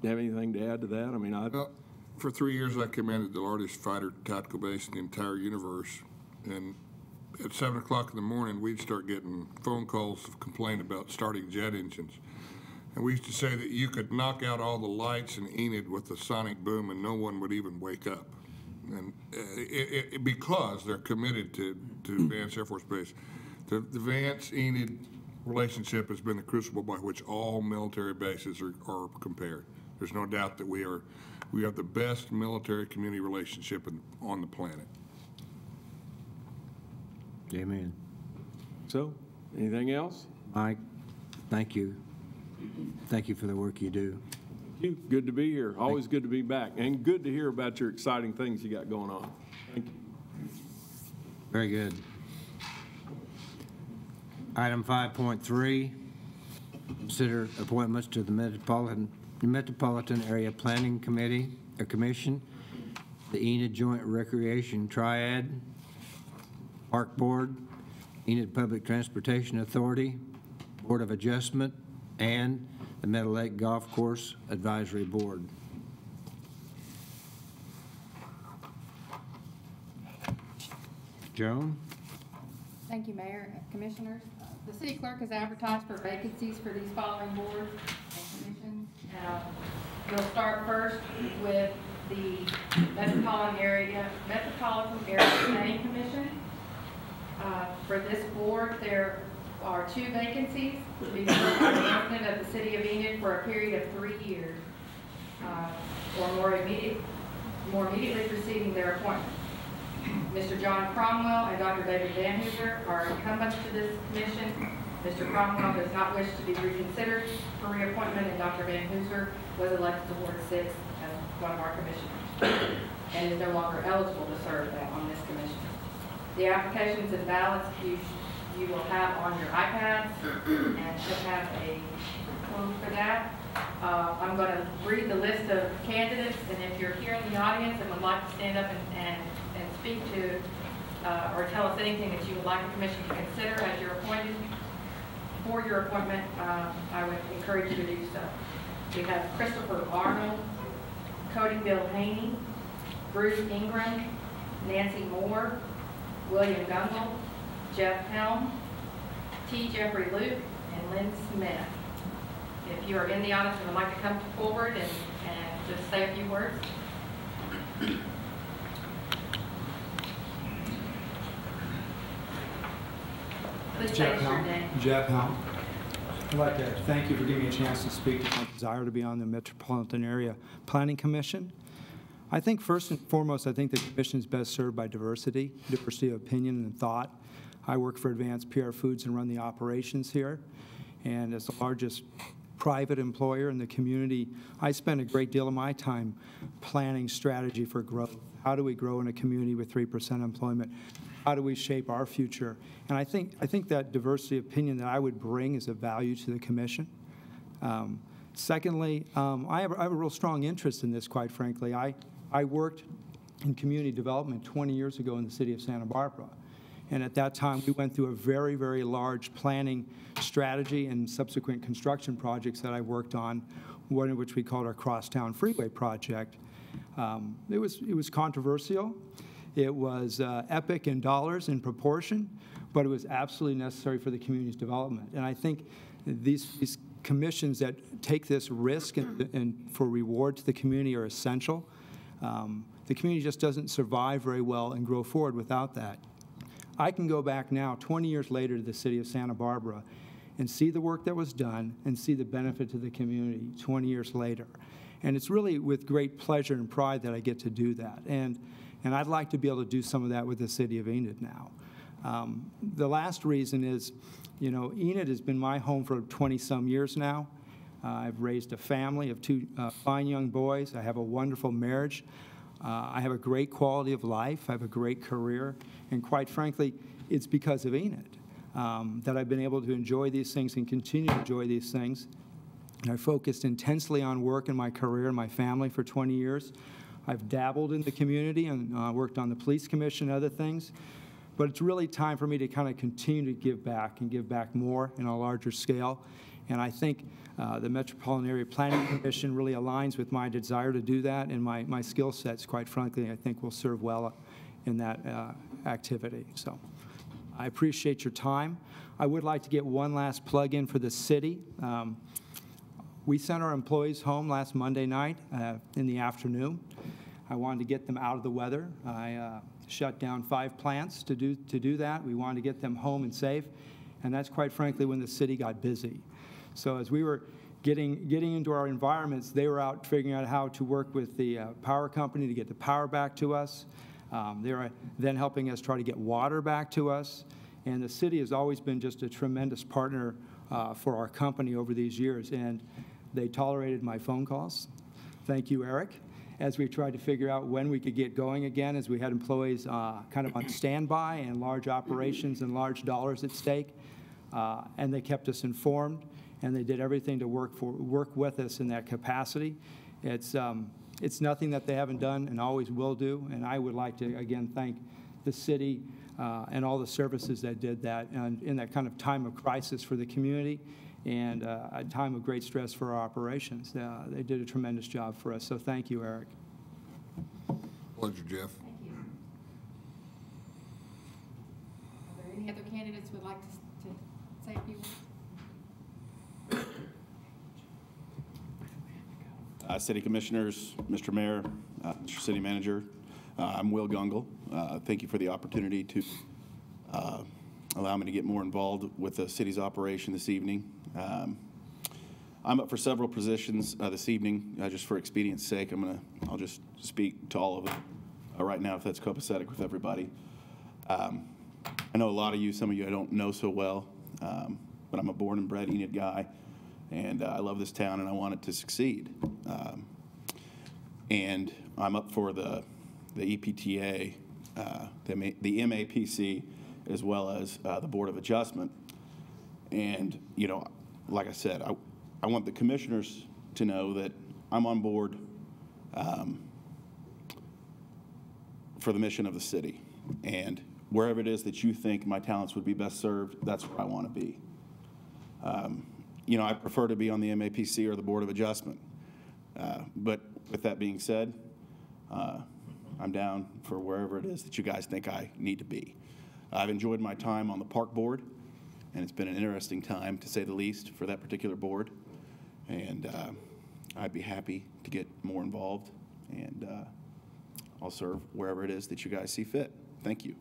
have anything to add to that? I mean, Well, for 3 years, I commanded the largest fighter tactical base in the entire universe. And at 7 o'clock in the morning, we'd start getting phone calls of complaint about starting jet engines. And we used to say that you could knock out all the lights in Enid with a sonic boom and no one would even wake up. And because they're committed to Vance Air Force Base. The Vance-Enid relationship has been the crucible by which all military bases are compared. There's no doubt that we have the best military-community relationship on the planet. Amen. So, anything else? Mike, thank you. Thank you for the work you do. Thank you. Good to be here. Always good to be back. And good to hear about your exciting things you got going on. Thank you. Very good. Item 5.3, consider appointments to the Metropolitan Area Planning Committee, or Commission, the Enid Joint Recreation Triad, Park Board, Enid Public Transportation Authority, Board of Adjustment, and the Meadow Lake Golf Course Advisory Board. Joan? Thank you, Mayor and Commissioners. The city clerk has advertised for vacancies for these following boards and commissions. We'll start first with the Metropolitan Area Planning Commission. For this board, there are 2 vacancies to be filled by the resident of the city of Enid for a period of 3 years, or more immediately preceding their appointment. Mr. John Cromwell and Dr. David Van Hooser are incumbents to this commission. Mr. Cromwell does not wish to be reconsidered for reappointment, and Dr. Van Hooser was elected to Ward 6 as one of our commissioners and is no longer eligible to serve on this commission. The applications and ballots you will have on your iPads and should have a quote for that. I'm going to read the list of candidates, and if you're here in the audience and would like to stand up and speak to or tell us anything that you would like the commission to consider as you're appointed, for your appointment, I would encourage you to do so. We have Christopher Arnold, Cody Bill Haney, Bruce Ingram, Nancy Moore, William Gungle, Jeff Helm, T. Jeffrey Luke, and Lynn Smith. If you are in the audience and would like to come forward and just say a few words. Please state your name. Jeff Helm. I'd like to thank you for giving me a chance to speak to my desire to be on the Metropolitan Area Planning Commission. I think first and foremost, I think the commission is best served by diversity of opinion and thought. I work for Advanced PR Foods and run the operations here. And as the largest private employer in the community, I spend a great deal of my time planning strategy for growth. How do we grow in a community with 3% employment? How do we shape our future? And I think that diversity of opinion that I would bring is of value to the commission. Secondly, I have a real strong interest in this, quite frankly. I worked in community development 20 years ago in the city of Santa Barbara. And at that time, we went through a very, very large planning strategy and subsequent construction projects that I worked on, one of which we called our Crosstown Freeway Project. It was controversial. It was epic in dollars in proportion, but it was absolutely necessary for the community's development. And I think these commissions that take this risk and for reward to the community are essential. The community just doesn't survive very well and grow forward without that. I can go back now, 20 years later, to the city of Santa Barbara and see the work that was done and see the benefit to the community 20 years later. And it's really with great pleasure and pride that I get to do that. And I'd like to be able to do some of that with the city of Enid now. The last reason is, you know, Enid has been my home for 20-some years now. I've raised a family of two fine young boys. I have a wonderful marriage. I have a great quality of life. I have a great career. And quite frankly, it's because of Enid that I've been able to enjoy these things and continue to enjoy these things. And I focused intensely on work in my career and my family for 20 years. I've dabbled in the community and worked on the police commission and other things. But it's really time for me to kind of continue to give back and give back more in a larger scale. And I think the Metropolitan Area Planning Commission really aligns with my desire to do that, and my skill sets, quite frankly, I think will serve well in that activity. So I appreciate your time. I would like to get one last plug in for the city. We sent our employees home last Monday night in the afternoon. I wanted to get them out of the weather. I shut down 5 plants to do that. We wanted to get them home and safe, and that's quite frankly when the city got busy. So as we were getting into our environments, they were out figuring out how to work with the power company to get the power back to us. They were then helping us try to get water back to us. And the city has always been just a tremendous partner for our company over these years. And they tolerated my phone calls. Thank you, Eric. As we tried to figure out when we could get going again, as we had employees kind of on standby and large operations and large dollars at stake. And they kept us informed. And they did everything to work with us in that capacity. It's nothing that they haven't done and always will do. And I would like to, again, thank the city and all the services that did that and in that kind of time of crisis for the community and a time of great stress for our operations. They did a tremendous job for us. So thank you, Eric. Pleasure, Jeff. Thank you. Are there any other candidates who would like to say a few words? City Commissioners, Mr. Mayor, Mr. City Manager, I'm Will Gungle. Thank you for the opportunity to allow me to get more involved with the city's operation this evening. I'm up for several positions this evening. Just for expedience sake, I'll just speak to all of them right now, if that's copacetic with everybody. I know a lot of you, some of you I don't know so well, but I'm a born and bred Enid guy. And I love this town, and I want it to succeed. And I'm up for the EPTA, the MAPC, as well as the Board of Adjustment. And, you know, like I said, I want the commissioners to know that I'm on board for the mission of the city. And wherever it is that you think my talents would be best served, that's where I want to be. You know, I prefer to be on the MAPC or the Board of Adjustment. But with that being said, I'm down for wherever it is that you guys think I need to be. I've enjoyed my time on the Park Board, and it's been an interesting time, to say the least, for that particular board. And I'd be happy to get more involved, and I'll serve wherever it is that you guys see fit. Thank you.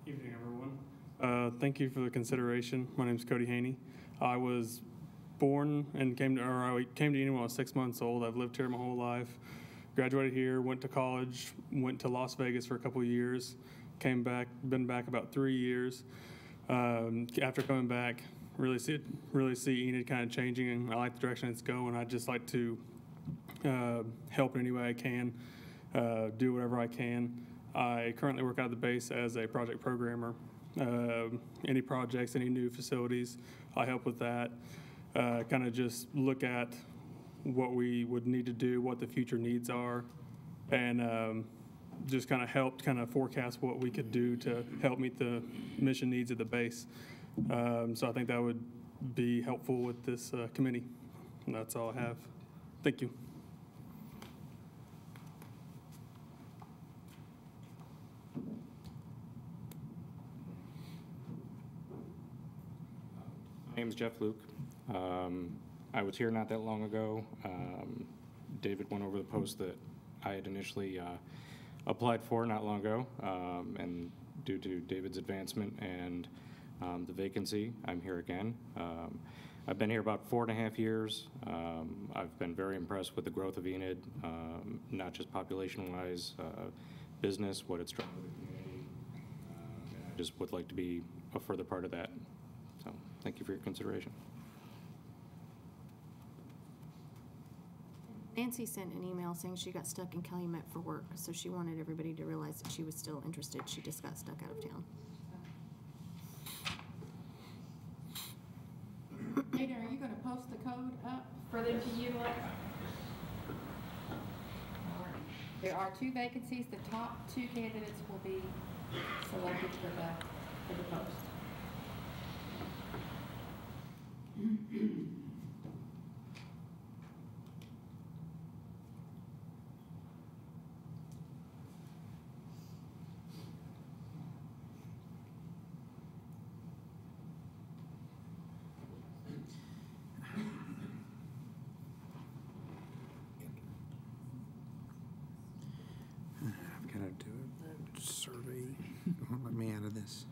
Evening, everyone. Thank you for the consideration. My name is Cody Haney. I was born and came to Enid when I was 6 months old. I've lived here my whole life. Graduated here, went to college, went to Las Vegas for a couple of years, came back, been back about 3 years. After coming back, really see Enid kind of changing, and I like the direction it's going. I'd just like to help in any way I can, do whatever I can. I currently work out of the base as a project programmer. Any projects, any new facilities, I help with that. Kind of just look at what we would need to do, what the future needs are, and just kind of help forecast what we could do to help meet the mission needs of the base. So I think that would be helpful with this committee. And that's all I have. Thank you. My name is Jeff Luke. I was here not that long ago. David went over the post that I had initially applied for not long ago, and due to David's advancement and the vacancy, I'm here again. I've been here about 4.5 years. I've been very impressed with the growth of Enid, not just population-wise, business, what it's done for the community. I just would like to be a further part of that. So thank you for your consideration. Nancy sent an email saying she got stuck in Calumet for work, so she wanted everybody to realize that she was still interested. She just got stuck out of town. Aiden, are you going to post the code up for them to utilize? There are 2 vacancies. The top 2 candidates will be selected for the post. I've got to do a survey. Don't let me out of this.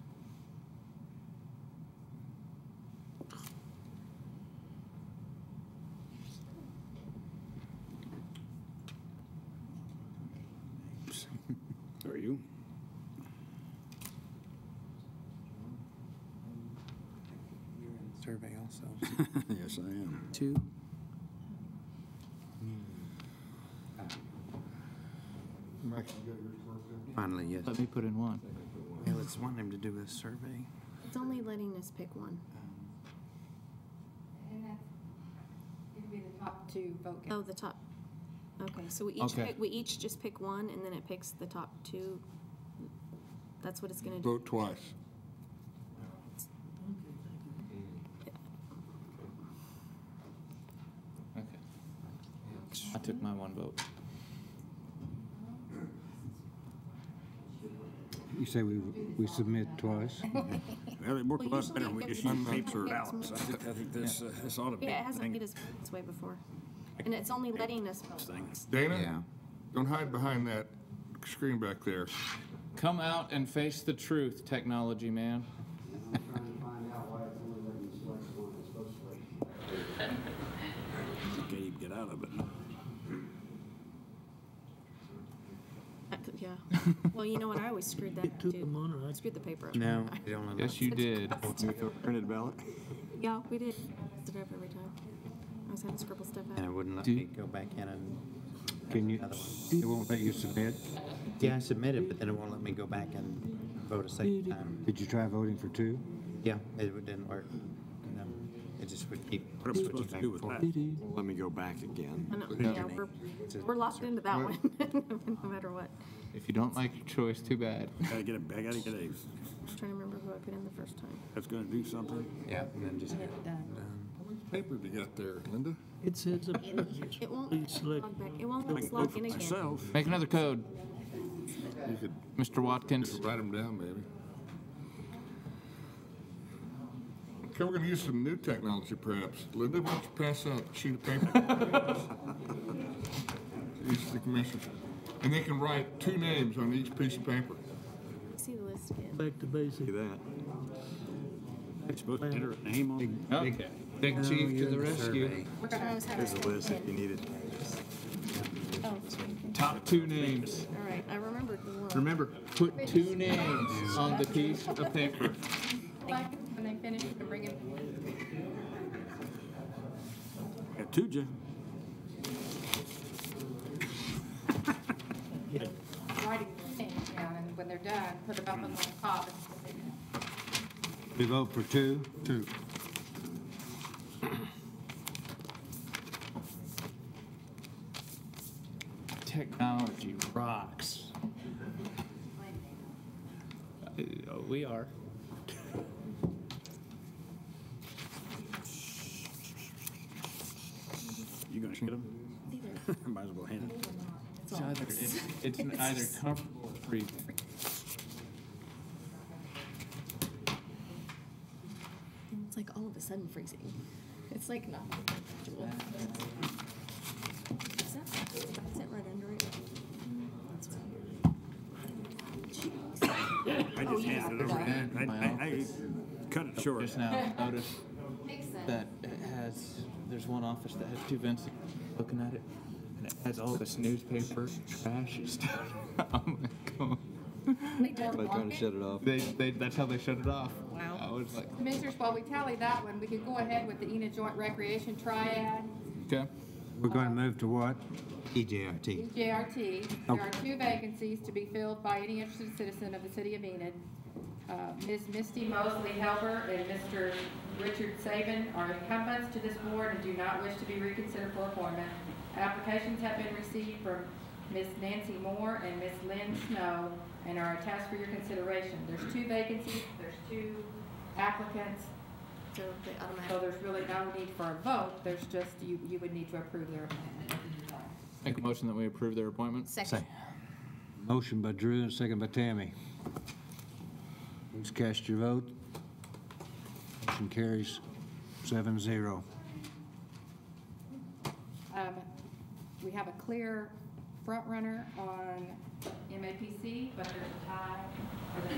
How are you? You're in the survey also. Yes, I am. 2. Finally, yes. Let me put in 1. Well, it's wanting him to do a survey. It's only letting us pick 1. And that's, it'll be the top 2 vote count. Oh, the top. Okay, so we each just pick 1, and then it picks the top 2. That's what it's going to do. Vote twice. Okay. I took my 1 vote. You say we submit twice? Well, it worked a lot better when we just used paper ballots. I think this ought to be. Yeah, it hasn't made us this way before. And it's only letting us vote. Dana? Yeah. Don't hide behind that screen back there. Come out and face the truth, technology man. You can't even get out of it. Yeah. Well, you know what? I always screwed that too. I screwed the paper up. No, they don't allow Yes, you did. Printed ballot? Yeah, we did. I messed it up every time. I was having to scribble stuff out. And it wouldn't let me go back in and Can you, it won't let you submit? Yeah, I submitted, but then it won't let me go back and vote a second time. Did you try voting for two? Yeah, it didn't work. No, it just would keep What am I switching supposed to back do and with forth. that? Well, let me go back again. I know, yeah, we're locked into that one, no matter what. If you don't like your choice, too bad. I gotta get a, I'm trying to remember who I put in the first time. that's gonna do something. Yeah, and then just. Paper to get there, Linda? It says up there. It won't log back, it won't let us log in again. Myself. Make another code, You could Mr. Watkins. write them down, maybe. Okay, we're gonna use some new technology perhaps. Linda, why don't you pass out a sheet of paper? Each of the commissioners. And they can write 2 names on each piece of paper. See the list again. Back to basic. Do that. You're supposed to enter a name on. Okay. Big chief to the rescue. We're gonna always have Here's a the list if you need it. Oh, Top 2 names. all right, I remembered the one. Remember, put 2 names on the piece of paper. When they finish, you can bring it. Got 2, Jim. Writing the names down, and when they're done, put them up on the top. We vote for two? Two. Technology rocks. We are. You gonna hit them? Might as well hand it. It's either comfortable or free. And it's like all of a sudden freezing. It's like not comfortable. Is that right under it? That's right. I just handed it over. I cut it short. Just now noticed that it has, there's one office that has 2 vents looking at it, and it has all this newspaper, trash and stuff. I'm like, come on. Somebody trying to shut it off. That's how they shut it off. Wow. I was like, Commissioners, while we tally that one, we could go ahead with the Enid Joint Recreation Triad, okay. We're going to move to what? EJRT. JRT. There are 2 vacancies to be filled by any interested citizen of the city of Enid. Ms. Misty Mosley Helber and Mr. Richard Saban are incumbents to this board and do not wish to be reconsidered for appointment. Applications have been received from Ms. Nancy Moore and Ms. Lynn Snow and are attached for your consideration. There's 2 vacancies, there's 2 applicants, So they so automatically. there's really no need for a vote. There's just, you would need to approve their appointment. Make a motion that we approve their appointment. Second. Motion by Drew and second by Tammy. Please cast your vote. Motion carries 7-0. We have a clear front runner on MAPC, but there's a tie for the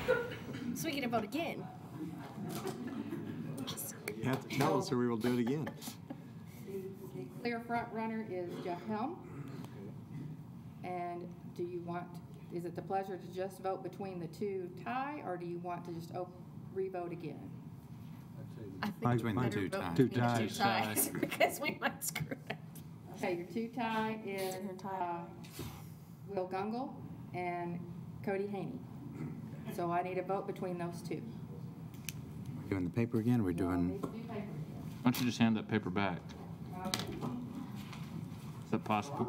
second. So we get to vote again. You have to tell us or we will do it again. The clear front runner is Jeff Helm. And do you want, is it the pleasure to just vote between the 2 tie, or do you want to just re-vote again? I think it's Between the better 2 vote ties. between 2 the ties. 2 ties, because we might screw it. Okay, your 2 tie is Will Gungle and Cody Haney. So I need a vote between those 2. We're doing the paper again, or we're doing, Need to do paper again. Why don't you just hand that paper back? Is that possible?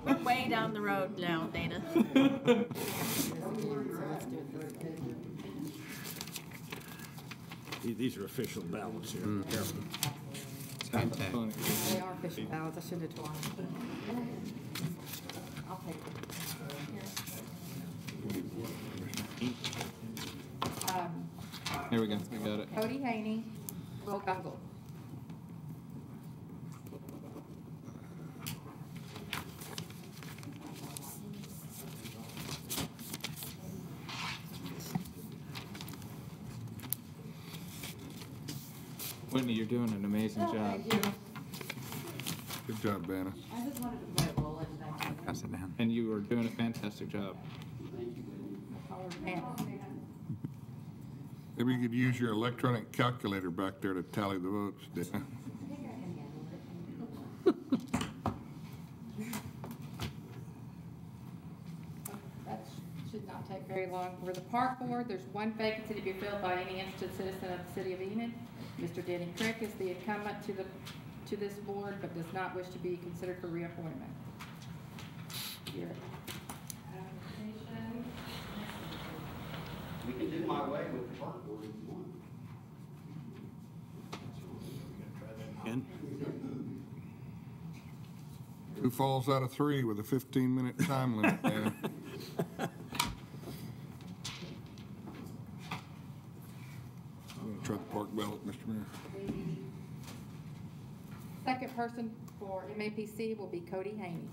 We're way down the road now, Dana. These are official ballots here. Careful. They are official ballots, I should have told you. I'll take it. Here we go, we got it. Cody Haney, Will Gungle. Whitney, you're doing an amazing job. Good job, Vanna. I just wanted to play a role in that. pass it down. And you are doing a fantastic job. Colored man. Maybe you could use your electronic calculator back there to tally the votes. Dana. That should not take very long. For the park board, there's one vacancy to be filled by any interested citizen of the city of Enid. Mr. Denny Crick is the incumbent to this board, but does not wish to be considered for reappointment. Your application. We can do my way with the park board if you want. Who falls out of 3 with a 15-minute time limit, Dana? I'm going to try the park ballot, Mr. Mayor. Second person for MAPC will be Cody Haney.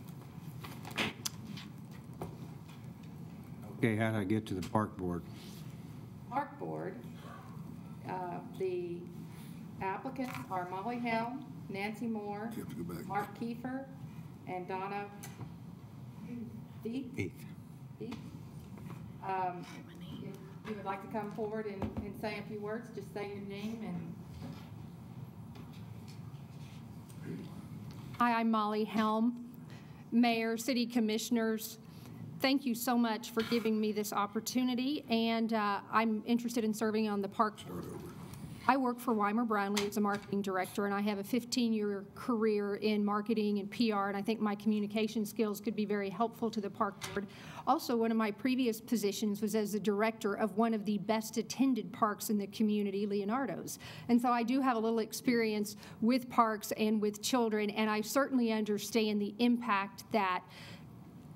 Okay, how do I get to the park board? Park board, the applicants are Molly Helm, Nancy Moore, You have to go back. Mark Kiefer, and Donna Deep. If you would like to come forward and say a few words, just say your name and. Hi, I'm Molly Helm, Mayor, City Commissioners. Thank you so much for giving me this opportunity, and I'm interested in serving on the Park Board. I work for Weimer Brownlee as a marketing director, and I have a 15-year career in marketing and PR, and I think my communication skills could be very helpful to the Park Board. Also, one of my previous positions was as the director of one of the best-attended parks in the community, Leonardo's. And so I do have a little experience with parks and with children, and I certainly understand the impact that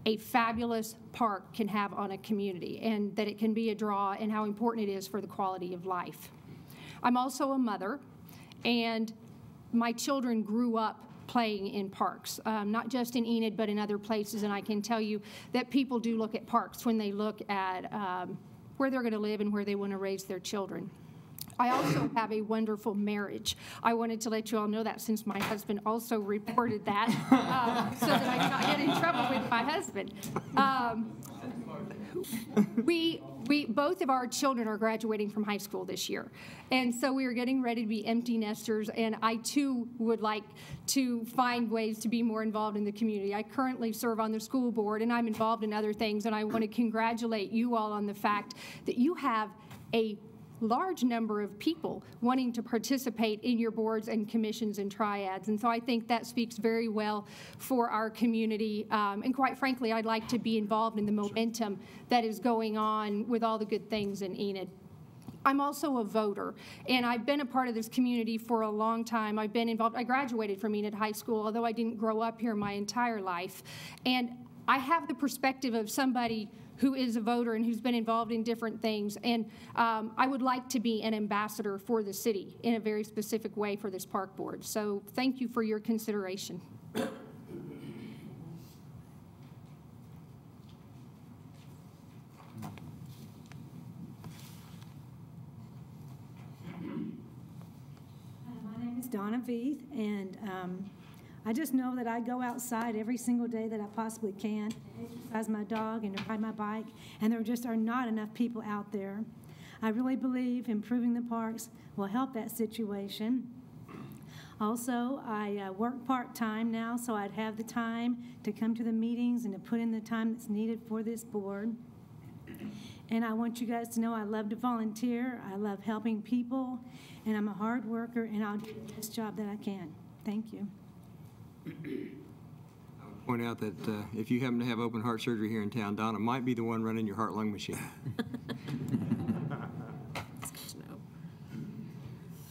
a fabulous park can have on a community, and that it can be a draw, and how important it is for the quality of life. I'm also a mother, and my children grew up playing in parks, not just in Enid, but in other places, and I can tell you that people do look at parks when they look at where they're going to live and where they want to raise their children. I also have a wonderful marriage. I wanted to let you all know that, since my husband also reported that, so that I do not get in trouble with my husband. Both of our children are graduating from high school this year, and so we are getting ready to be empty nesters, and I too would like to find ways to be more involved in the community. I currently serve on the school board, and I'm involved in other things, and I want to congratulate you all on the fact that you have a large number of people wanting to participate in your boards and commissions and triads. And so I think that speaks very well for our community. And quite frankly, I'd like to be involved in the momentum that is going on with all the good things in Enid. I'm also a voter, and I've been a part of this community for a long time. I've been involved. I graduated from Enid High School, although I didn't grow up here my entire life. And I have the perspective of somebody who is a voter and who's been involved in different things. And I would like to be an ambassador for the city in a very specific way for this park board. So thank you for your consideration. My name is Donna Veith, and I just know that I go outside every single day that I possibly can, to exercise my dog and to ride my bike, and there just are not enough people out there. I really believe improving the parks will help that situation. Also, I work part-time now, so I'd have the time to come to the meetings and to put in the time that's needed for this board. And I want you guys to know I love to volunteer, I love helping people, and I'm a hard worker, and I'll do the best job that I can. Thank you. I would point out that if you happen to have open heart surgery here in town, Donna might be the one running your heart-lung machine.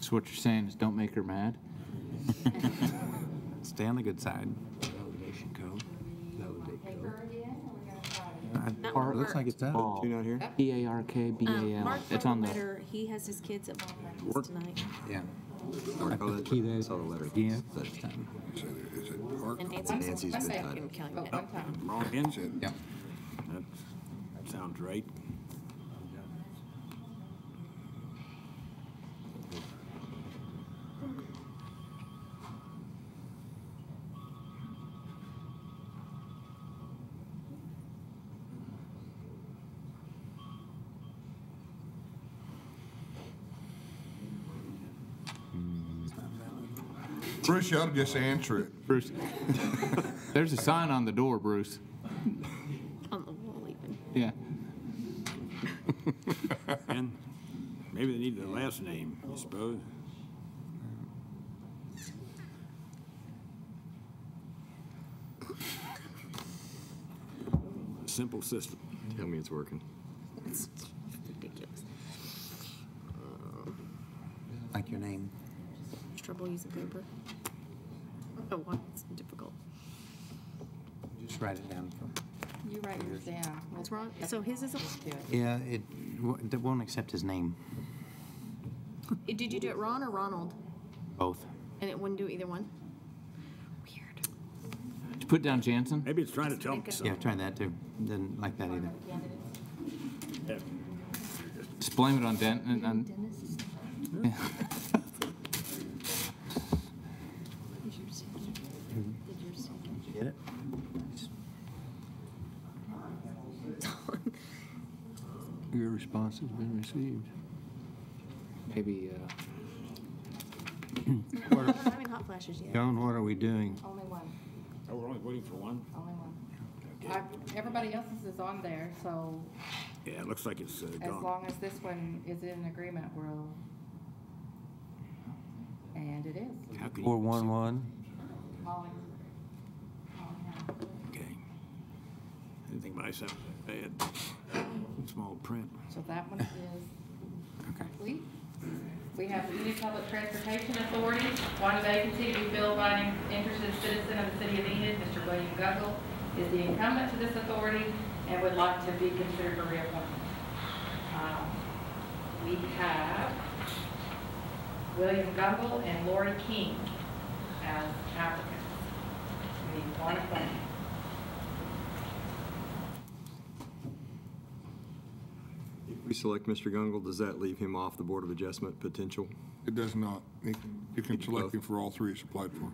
So what you're saying is don't make her mad? Stay on the good side. Validation code. It looks like it's done. You not here? P-A-R-K-B-A-L. Mark It's on the. letter. He has his kids at ball practice tonight. Yeah. Key that again. And Nancy's been in Calumet. Wrong end? Yeah. That sounds right. Bruce, you ought to just answer it. Bruce, there's a sign on the door, Bruce. On the wall even. Yeah. And maybe they need the last name, I suppose. Simple system. Tell me it's working. It's ridiculous. Like your name. Trouble using paper. I don't know why it's difficult. Just write it down. You write yours down. What's wrong? So his is a. Yeah, it won't accept his name. Did you do it Ron or Ronald? Both. And it wouldn't do either one? Did you put down Jansen? Maybe it's trying to tell me something. Yeah, try that too. Didn't like that either. Yeah. Just blame it on Denton. Yeah. Get it? Your response has been received. Maybe, I'm not having hot flashes yet. Joan, what are we doing? Only one, Oh, we're only waiting for one? only one. Everybody else's is on there, so Yeah, it looks like it's as gone. long as this one is in agreement, we'll, and it is. How can you- 411. Molly. Okay. Anything by something bad. Small print. So that one is complete. We have the Enid Public Transportation Authority, one vacancy to be filled by an interested citizen of the city of Enid. Mr. William Guggle is the incumbent to this authority and would like to be considered for reappointment. We have William Guggle and Lori King as applicants. We need one appointment. If we select Mr. Gungle, does that leave him off the Board of Adjustment potential? It does not. You can select him for all three he's applied for.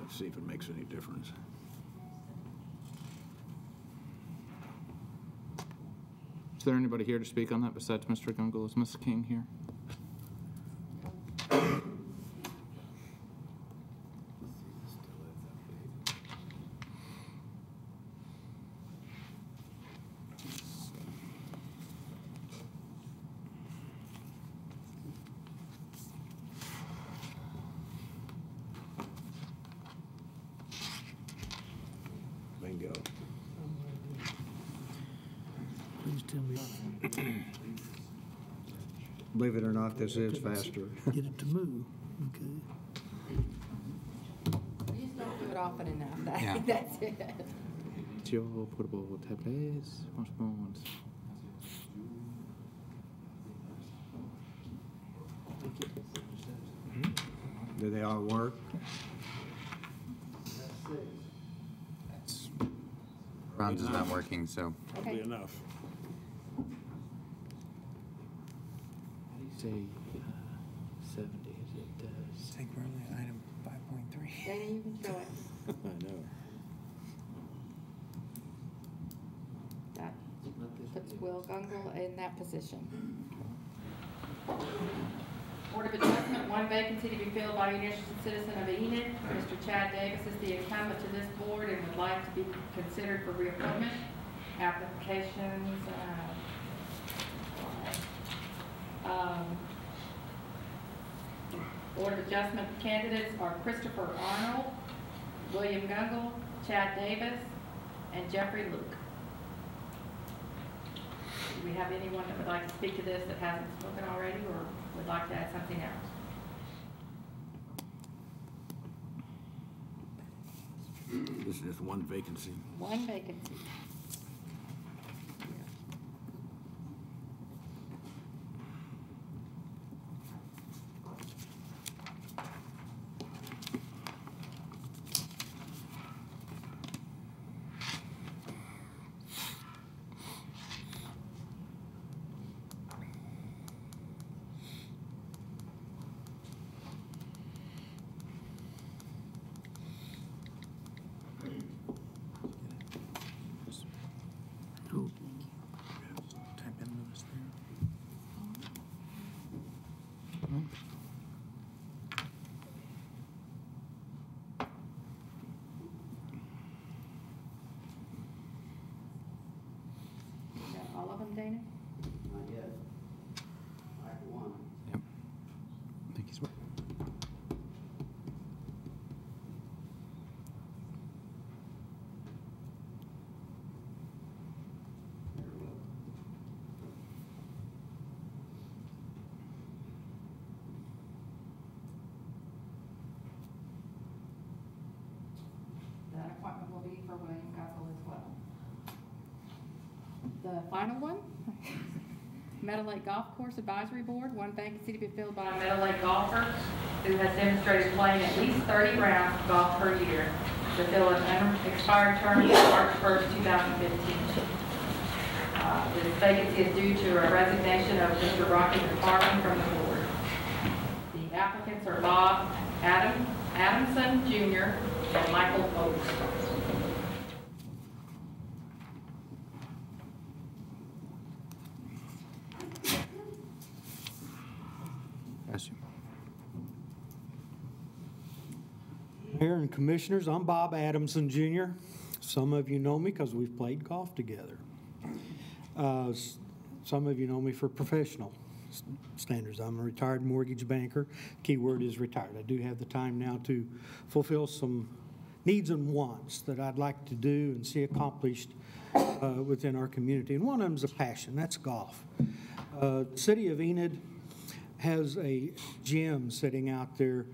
Let's see if it makes any difference. is there anybody here to speak on that besides Mr. Gungle? Is Ms. King here? Bingo. Please tell me. Believe it or not, this is faster. Get it to move, okay? We just don't do it often enough. Yeah. That's it. Your portable tablets, smartphones. Do they all work? Ron's is not working, so. Probably enough. Say 70, is it? I think we're only at item 5.3. Dana, you can show it. I know. That puts Will Gungle in that position. Board of Adjustment, one vacancy to be filled by an interested citizen of Enid. Mr. Chad Davis is the incumbent to this board and would like to be considered for reappointment. Applications, Board of Adjustment candidates are Christopher Arnold, William Gungle, Chad Davis, and Jeffrey Luke. Do we have anyone that would like to speak to this that hasn't spoken already or would like to add something else? This is just one vacancy. One vacancy. Dana? Not yet. Act one. Yep. I think he's. That appointment will be for William Guffel as well. The final one, Meadow Lake Golf Course Advisory Board, one vacancy to be filled by a Meadow Lake golfer who has demonstrated playing at least 30 rounds of golf per year to fill an unexpired term on March 1st, 2015. This vacancy is due to a resignation of Mr. Rocky McFarland from the board. The applicants are Bob Adamson Jr. and Michael Oakes. Bless you. Mayor and Commissioners, I'm Bob Adamson Jr. Some of you know me because we've played golf together. Some of you know me for professional standards. I'm a retired mortgage banker. Keyword is retired. I do have the time now to fulfill some needs and wants that I'd like to do and see accomplished within our community. And one of them is a passion. That's golf. The City of Enid has a gym sitting out there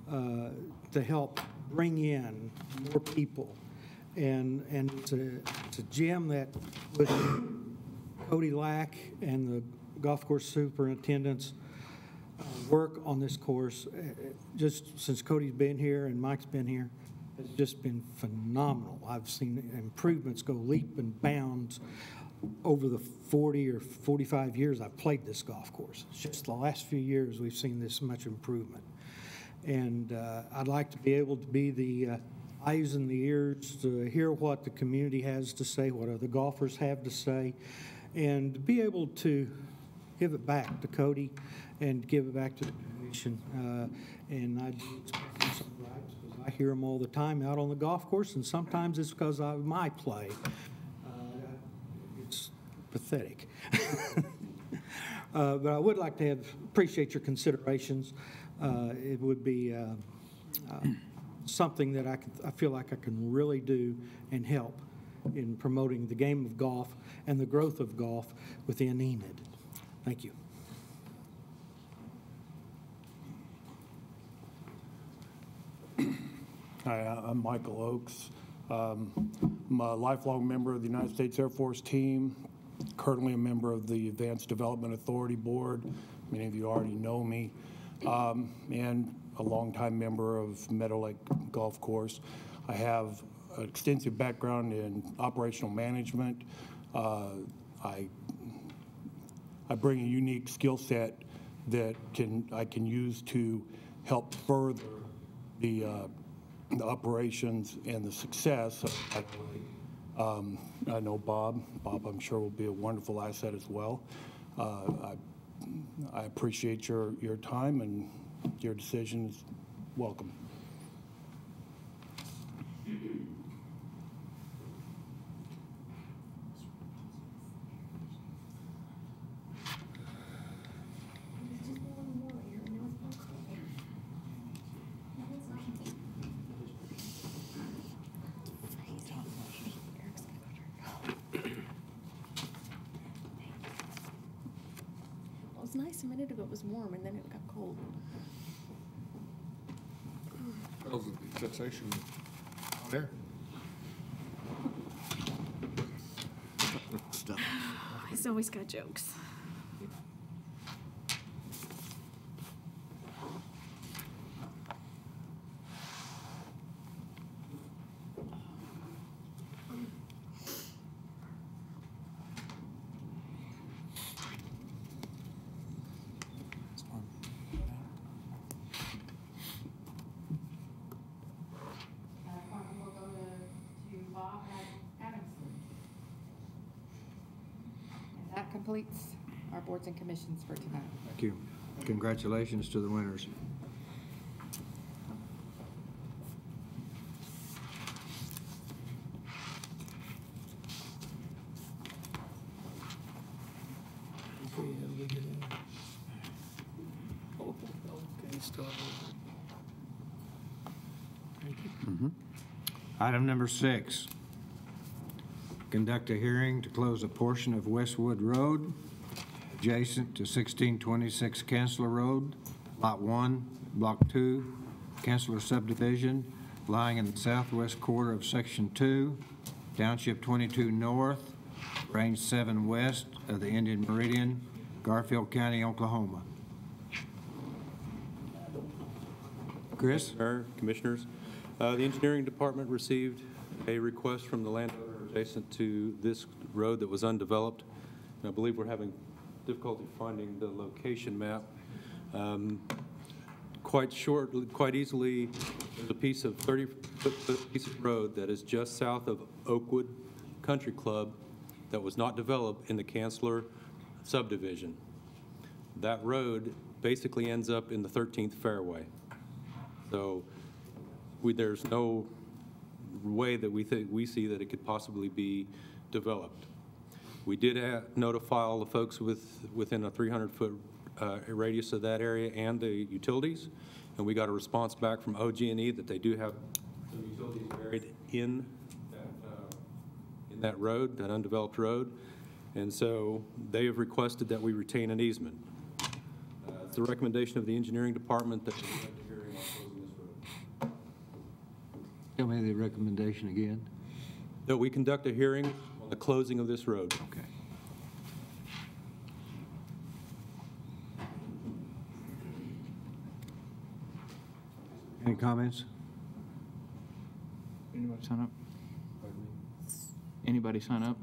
to help bring in more people. And it's a gym that with Cody Lack and the golf course superintendents work on this course, just since Cody's been here and Mike's been here, has just been phenomenal. I've seen improvements go leap and bounds over the 40 or 45 years I've played this golf course. It's just the last few years we've seen this much improvement. And I'd like to be able to be the eyes and the ears to hear what the community has to say, what other golfers have to say, and be able to give it back to Cody and give it back to the commission. And I do expect some gripes because I hear them all the time out on the golf course, and sometimes it's because of my play. It's pathetic. But I would like to appreciate your considerations. It would be something that I feel like I can really do and help in promoting the game of golf and the growth of golf within Enid. Thank you. Hi, I'm Michael Oakes. I'm a lifelong member of the United States Air Force team, currently a member of the Advanced Development Authority Board. Many of you already know me. And a longtime member of Meadow Lake Golf Course. I have an extensive background in operational management. I bring a unique skill set that I can use to help further the operations and the success of Meadow Lake. I know Bob. Bob, I'm sure, will be a wonderful asset as well. I appreciate your time, and your decision is welcome. It was nice a minute ago, it was warm, and then it got cold. Because of the cessation there. He's always got jokes. That completes our boards and commissions for tonight. Thank you. Congratulations to the winners. how do we get in? Oh, okay, start over. Thank you. Item number 6, conduct a hearing to close a portion of Westwood Road adjacent to 1626 Chancellor Road, Lot 1, Block 2, Chancellor Subdivision, lying in the southwest quarter of Section 2, Township 22 North, Range 7 west of the Indian Meridian, Garfield County, Oklahoma. Chris? Mayor, Commissioners, the engineering department received a request from the landowner adjacent to this road that was undeveloped. And I believe we're having difficulty finding the location map. Quite easily, there's a piece of 30-foot piece of road that is just south of Oakwood Country Club that was not developed in the Chancellor subdivision. That road basically ends up in the 13th fairway. So there's no way that we see that it could possibly be developed. We did notify all the folks within a 300-foot radius of that area and the utilities, and we got a response back from OG&E that they do have some utilities buried in that road, that undeveloped road, and so they have requested that we retain an easement. It's the recommendation of the engineering department that we conduct a hearing on closing this road. Tell me the recommendation again. That we conduct a hearing on the closing of this road. Okay. Any comments? Anybody sign up? Anybody sign up?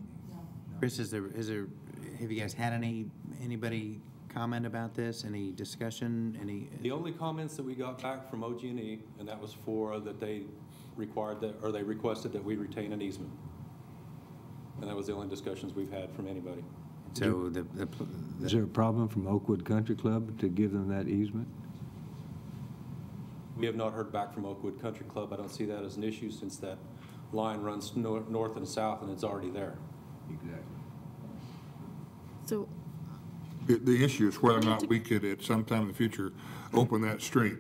Chris, have you guys had anybody comment about this? Any discussion? The only comments that we got back from OG&E, and that was that they requested that we retain an easement. And that was the only discussions we've had from anybody. So is there a problem from Oakwood Country Club to give them that easement? We have not heard back from Oakwood Country Club. I don't see that as an issue since that line runs north and south and it's already there. Exactly. So The issue is whether or not we could, at some time in the future, open that street,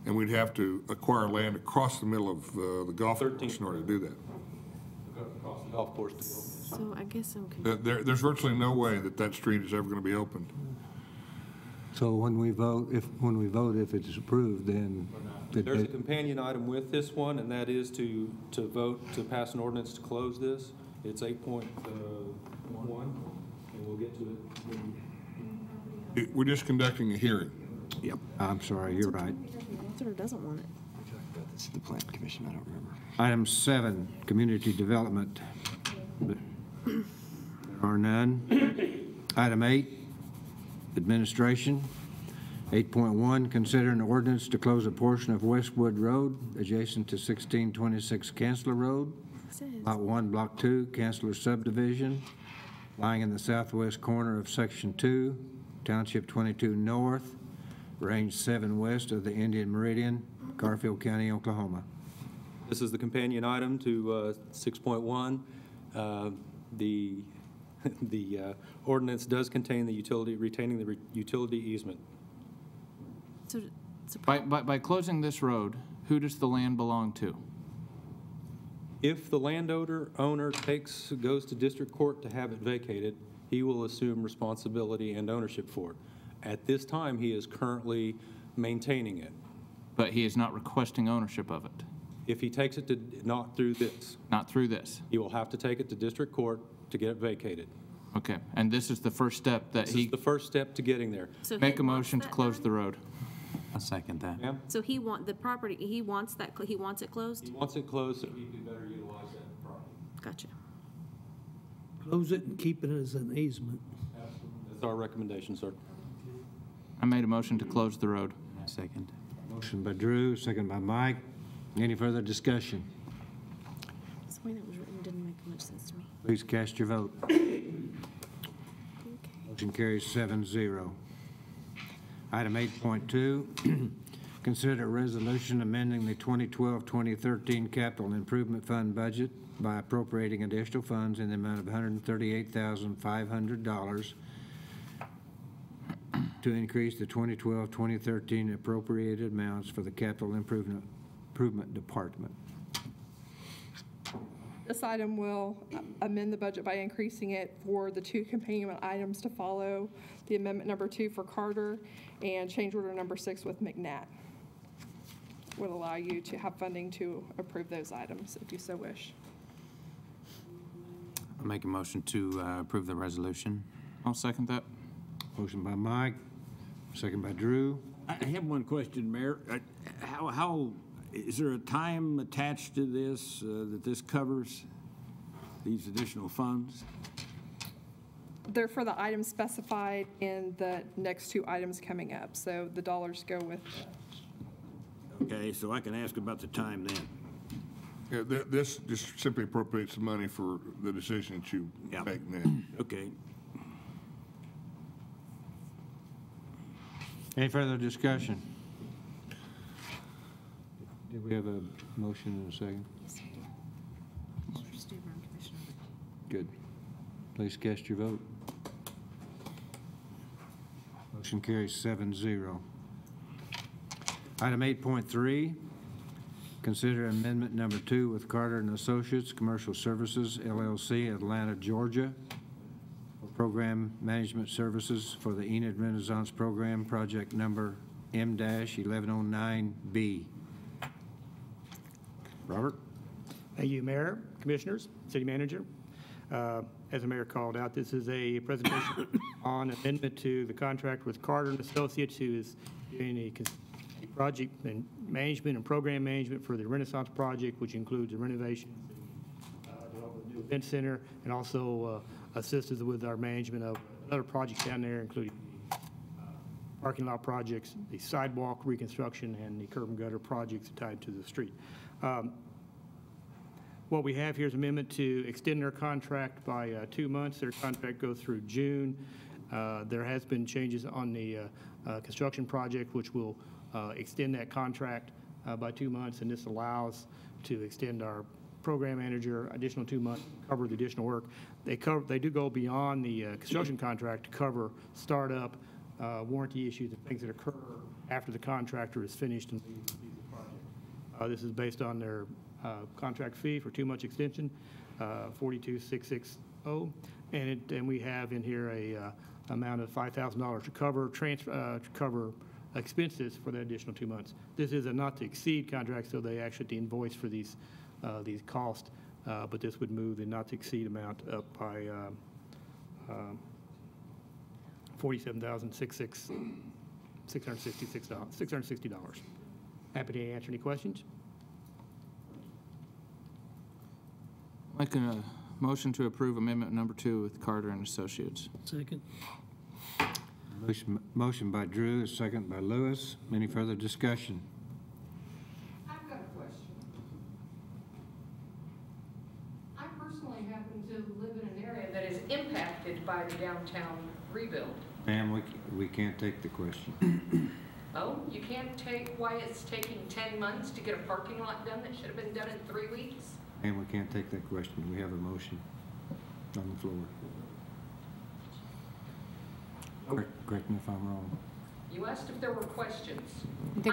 and we'd have to acquire land across the middle of the golf course in order to do that. Across the golf course. So I guess I'm confused. There's virtually no way that street is ever going to be opened. So when we vote, if it's approved, then There's a companion item with this one, and that is to vote to pass an ordinance to close this. It's 8.1, and we'll get to it. We're just conducting a hearing. Yep. I'm sorry, you're right. Wants it or doesn't want it. This is the Plan Commission, I don't remember. Item 7, community development. There are none. Item 8, administration. 8.1, consider an ordinance to close a portion of Westwood Road adjacent to 1626 Chancellor Road, Lot 1, Block 2, Chancellor Subdivision, lying in the southwest corner of Section 2, Township 22 North, Range 7 west of the Indian Meridian, Garfield County, Oklahoma. This is the companion item to 6.1. The ordinance does contain retaining the utility easement. So By closing this road, who does the land belong to? If the landowner goes to district court to have it vacated, he will assume responsibility and ownership for it. At this time, he is currently maintaining it. But he is not requesting ownership of it. If he takes it to, not through this. Not through this. He will have to take it to district court to get it vacated. Okay, and this is the first step that This is the first step to getting there. So Make he a wants motion to that close done? the road. I'll second that. Ma'am? So he wants it closed? He wants it closed so he can better utilize that property. Gotcha. Close it and keep it as an easement. That's our recommendation, sir. I made a motion to close the road. Second. Motion by Drew, second by Mike. Any further discussion? The way that was written didn't make much sense to me. Please cast your vote. Motion carries 7-0. Item 8.2, consider a resolution amending the 2012-2013 Capital Improvement Fund budget by appropriating additional funds in the amount of $138,500 to increase the 2012-2013 appropriated amounts for the Capital Improvement Department. This item will amend the budget by increasing it for the 2 companion items to follow, the amendment number 2 for Carter and change order number 6 with McNatt. Would allow you to have funding to approve those items if you so wish. I'll make a motion to approve the resolution. I'll second that. Motion by Mike, second by Drew. I have one question, Mayor. How is there a time attached to this that this covers these additional funds? They're for the items specified in the next 2 items coming up, so the dollars go with. Okay, so I can ask about the time then. Yeah, this just simply appropriates the money for the decision that you make now. Okay. Any further discussion? Did we have a motion and a second? Yes, we did. Mr. Stuber, Commissioner. Good. Please cast your vote. Motion carries 7-0. Item 8.3, consider amendment number 2 with Carter and Associates Commercial Services, LLC, Atlanta, Georgia, for program management services for the Enid Renaissance Program, project number M-1109B. Robert? Thank you, Mayor, Commissioners, City Manager. As the Mayor called out, this is a presentation on amendment to the contract with Carter and Associates, who is doing a project and management and program management for the Renaissance Project, which includes the renovation, the new event center, and also assist us with our management of other projects down there, including parking lot projects, the sidewalk reconstruction, and the curb and gutter projects tied to the street. What we have here is an amendment to extend their contract by 2 months. Their contract goes through June. There has been changes on the construction project, which will extend that contract by 2 months, and this allows to extend our program manager additional 2 months, cover the additional work. They do go beyond the construction contract to cover startup, warranty issues, and things that occur after the contractor is finished and leaves the project. This is based on their contract fee for 2 months extension, 42,660, and we have in here a amount of $5,000 to cover expenses for the additional 2 months. This is a not-to-exceed contract, so they actually invoice for these costs, but this would move the not-to-exceed amount up by $47,660. Happy to answer any questions. Making a motion to approve amendment number 2 with Carter and Associates. Second. Motion by Drew, a second by Lewis. Any further discussion? I've got a question. I personally happen to live in an area that is impacted by the downtown rebuild. Ma'am, we can't take the question. Oh, you can't take why it's taking 10 months to get a parking lot done that should have been done in 3 weeks? Ma'am, we can't take that question. We have a motion on the floor. Correct me if I'm wrong. You asked if there were questions. The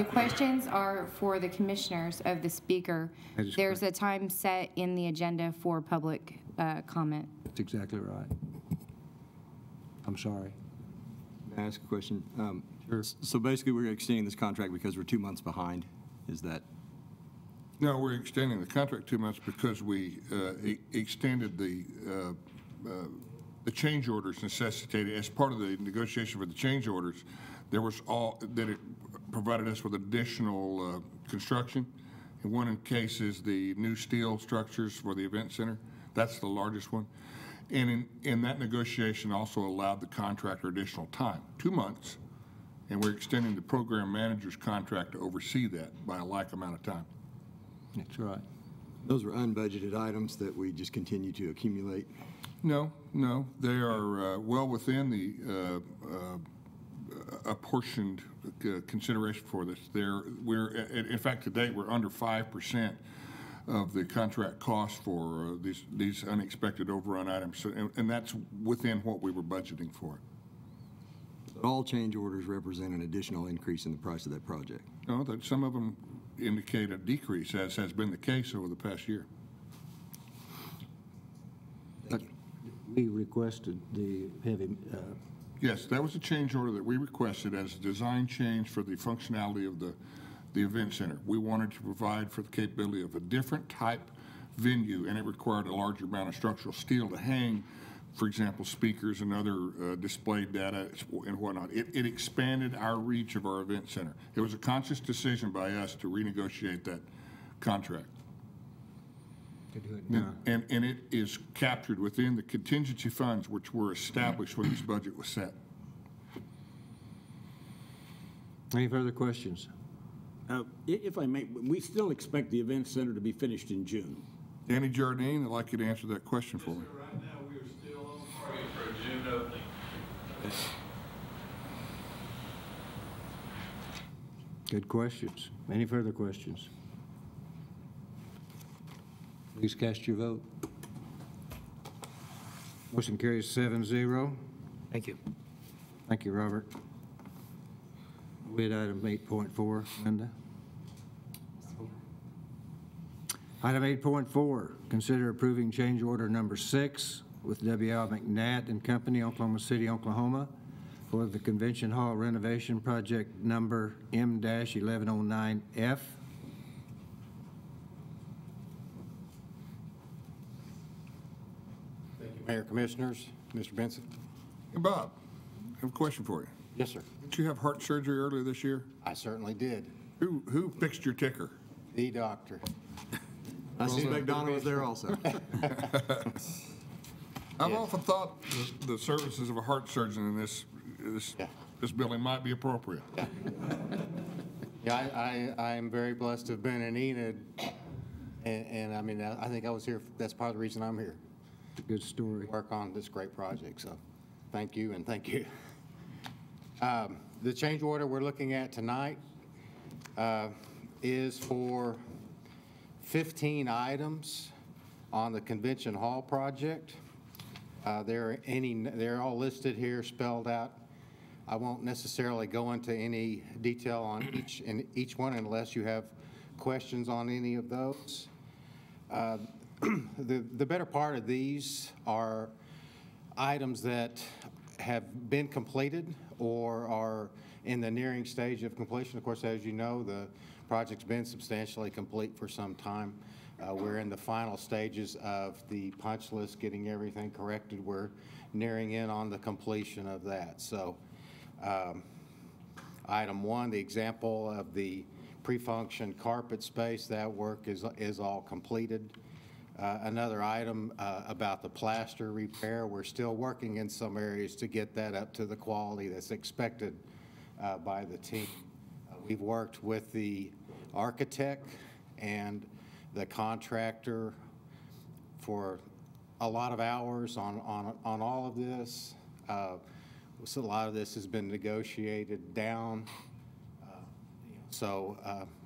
questions are for the commissioners of the speaker. There's a time set in the agenda for public comment. That's exactly right. I'm sorry. May I ask a question? Sure. So basically, we're extending this contract because we're 2 months behind. Is that? No, we're extending the contract 2 months because we extended the change orders necessitated. As part of the negotiation for the change orders, there was it provided us with additional construction. In one case is the new steel structures for the event center. That's the largest one. And in that negotiation also allowed the contractor additional time, 2 months, and we're extending the program manager's contract to oversee that by a like amount of time. That's right. Those are unbudgeted items that we just continue to accumulate? No, they are well within the apportioned consideration for this. In fact, to date, we're under 5% of the contract cost for these unexpected overrun items, and that's within what we were budgeting for. But all change orders represent an additional increase in the price of that project. No, that some of them indicate a decrease, as has been the case over the past year. We requested the heavy, Yes, that was a change order that we requested as a design change for the functionality of the event center. We wanted to provide for the capability of a different type venue, and it required a larger amount of structural steel to hang, for example, speakers and other display data and whatnot. It expanded our reach of our event center. It was a conscious decision by us to renegotiate that contract. And it is captured within the contingency funds which were established when this budget was set. Any further questions? If I may, we still expect the event center to be finished in June. Danny Jardine, I'd like you to answer that question for me. Right now, we are still on target for a June opening. Good questions. Any further questions? Please cast your vote. Motion carries 7-0. Thank you. Thank you, Robert. We had item 8.4, Linda. Item 8.4, consider approving change order number 6 with W.L. McNatt and Company, Oklahoma City, Oklahoma, for the Convention Hall renovation project number M-1109F. Mayor, Commissioners, Mr. Benson. Hey, Bob, I have a question for you. Yes, sir. Did you have heart surgery earlier this year? I certainly did. Who fixed your ticker? The doctor. I suspect Donna was there also. I've often thought the services of a heart surgeon in this building might be appropriate. Yeah, I am very blessed to have been in Enid, and I mean, I think I was here, that's part of the reason I'm here. Good story. Work on this great project, so thank you and thank you. The change order we're looking at tonight is for 15 items on the Convention Hall project. They're all listed here, spelled out. I won't necessarily go into any detail on each one unless you have questions on any of those. The better part of these are items that have been completed or are in the nearing stage of completion. Of course, as you know, the project's been substantially complete for some time. We're in the final stages of the punch list, getting everything corrected. We're nearing in on the completion of that. So item 1, the example of the pre-function carpet space, that work is all completed. Another item about the plaster repair, we're still working in some areas to get that up to the quality that's expected by the team. We've worked with the architect and the contractor for a lot of hours on all of this. So a lot of this has been negotiated down. So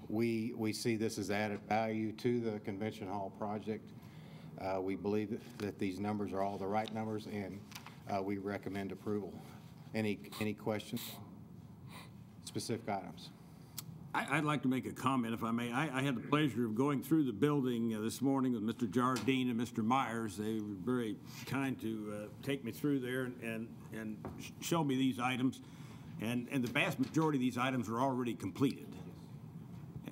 we see this as added value to the Convention Hall project. We believe that these numbers are all the right numbers, and we recommend approval. Any questions on specific items? I'd like to make a comment, if I may. I had the pleasure of going through the building this morning with Mr. Jardine and Mr. Myers. They were very kind to take me through there and show me these items. And the vast majority of these items are already completed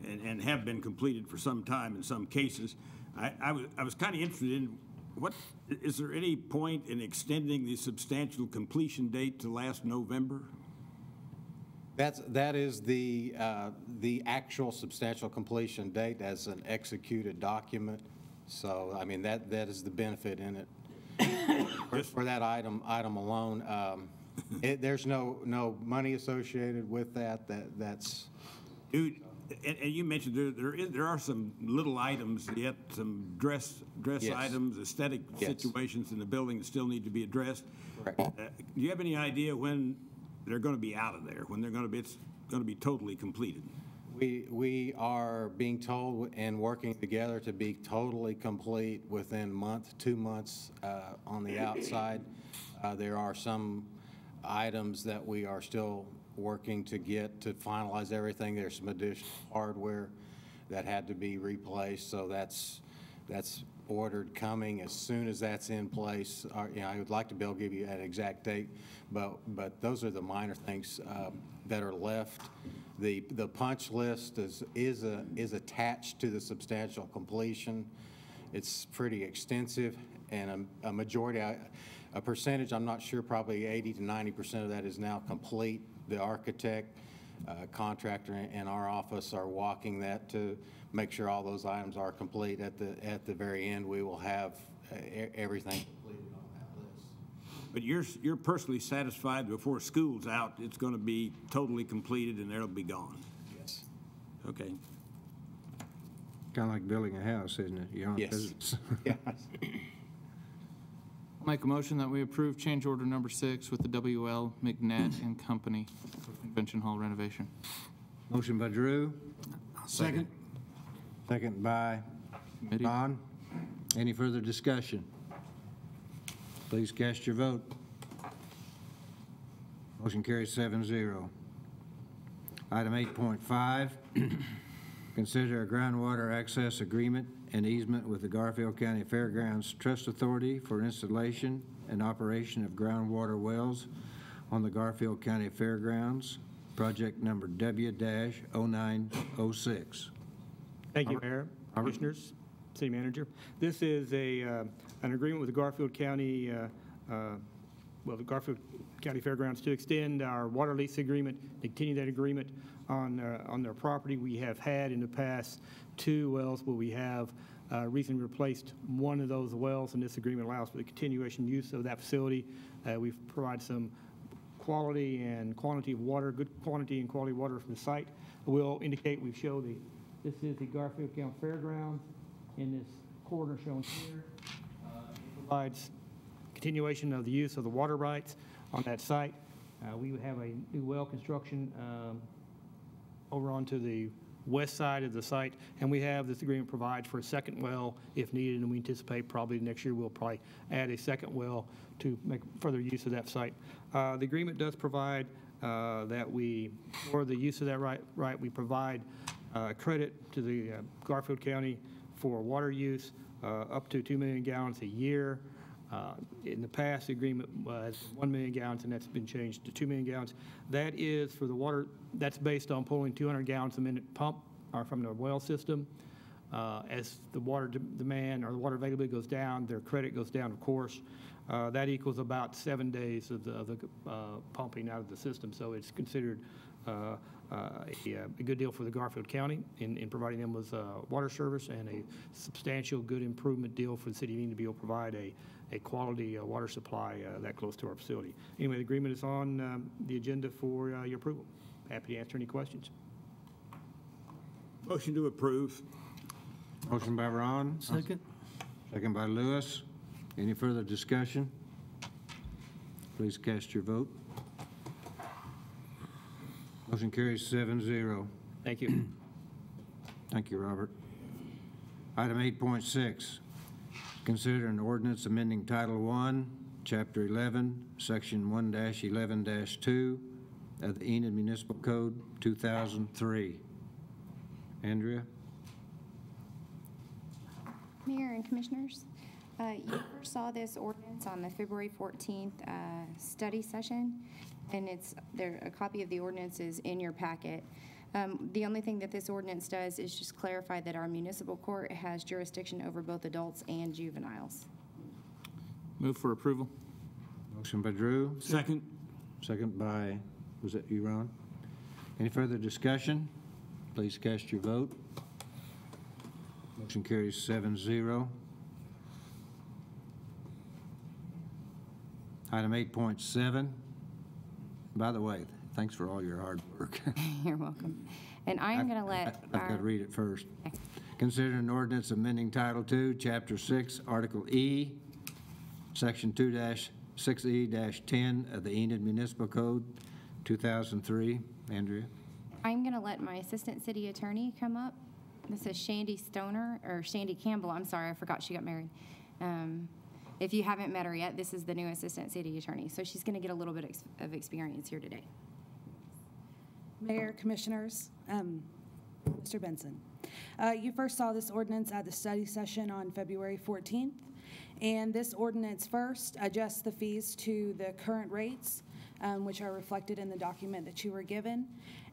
and have been completed for some time in some cases. I was kind of interested in is there any point in extending the substantial completion date to last November? That is the actual substantial completion date as an executed document. So I mean that is the benefit in it. For that item alone, there's no money associated with that. That's. Dude, and you mentioned there are some little items yet, some dress yes. items, aesthetic yes. situations in the building that still need to be addressed. Correct. Do you have any idea when they're going to be out of there, when it's going to be totally completed? We are being told and working together to be totally complete within 2 months on the outside. There are some items that we are still working to get to finalize everything. There's some additional hardware that had to be replaced, so that's ordered coming. As soon as that's in place, I would like to be able to give you an exact date, but those are the minor things that are left. The punch list is attached to the substantial completion. It's pretty extensive, and a majority, a percentage, I'm not sure, probably 80 to 90% of that is now complete. The architect, contractor, and our office are walking that to make sure all those items are complete. At the very end, we will have everything completed on that list. But you're personally satisfied before school's out, it's going to be totally completed and it'll be gone? Yes. Okay. Kind of like building a house, isn't it? You're on business. Yes. I'll make a motion that we approve change order number 6 with the WL McNatt and Company for Convention Hall renovation. Motion by Drew. Second. Second by Don. Any further discussion? Please cast your vote. Motion carries 7-0. Item 8.5, consider a groundwater access agreement and easement with the Garfield County Fairgrounds Trust Authority for installation and operation of groundwater wells on the Garfield County Fairgrounds, project number W-0906. Thank you, Mayor, Commissioners, City Manager. This is an agreement with the Garfield County, the Garfield County Fairgrounds to extend our water lease agreement, to continue that agreement on their property. We have had in the past 2 wells, but we have recently replaced one of those wells, and this agreement allows for the continuation use of that facility. We've provided some quality and quantity of water, good quantity and quality water from the site. We'll indicate, this is the Garfield County Fairgrounds in this corner shown here. It provides continuation of the use of the water rights on that site. We would have a new well construction over onto the west side of the site, and we have this agreement provides for a second well if needed, and we anticipate probably next year we'll probably add a second well to make further use of that site. The agreement does provide that for the use of that right, we provide credit to the Garfield County for water use up to 2 million gallons a year. In the past, the agreement was 1 million gallons, and that's been changed to 2 million gallons. That is for the water, that's based on pulling 200 gallons a minute pump from the well system. As the water demand or the water availability goes down, their credit goes down, of course. That equals about 7 days of the pumping out of the system. So it's considered a good deal for the Garfield County in providing them with water service, and a substantial good improvement deal for the city of Enid to be able to provide a quality water supply that close to our facility. Anyway, the agreement is on the agenda for your approval. Happy to answer any questions. Motion to approve. Motion by Ron. Second. Second by Lewis. Any further discussion? Please cast your vote. Motion carries 7-0. Thank you. Thank you, Robert. Item 8.6, consider an ordinance amending Title I, Chapter 11, Section 1-11-2 of the Enid Municipal Code 2003. Andrea? Mayor and Commissioners, you first saw this ordinance on the February 14th study session, and a copy of the ordinance is in your packet. The only thing that this ordinance does is just clarify that our municipal court has jurisdiction over both adults and juveniles. Move for approval. Motion by Drew. Second. Second by, was that you, Ron? Any further discussion? Please cast your vote. Motion carries 7-0. Item 8.7. By the way, thanks for all your hard work. You're welcome. And I'm going to let I've got to read it first. Okay. Consider an ordinance amending Title II, Chapter 6, Article E, Section 2-6E-10 of the Enid Municipal Code, 2003. Andrea? I'm going to let my Assistant City Attorney come up. This is Shandy Campbell. I'm sorry, I forgot she got married. If you haven't met her yet, this is the new Assistant City Attorney, so she's going to get a little bit of experience here today. Mayor, Commissioners, Mr. Benson. You first saw this ordinance at the study session on February 14th, and this ordinance first adjusts the fees to the current rates, which are reflected in the document that you were given,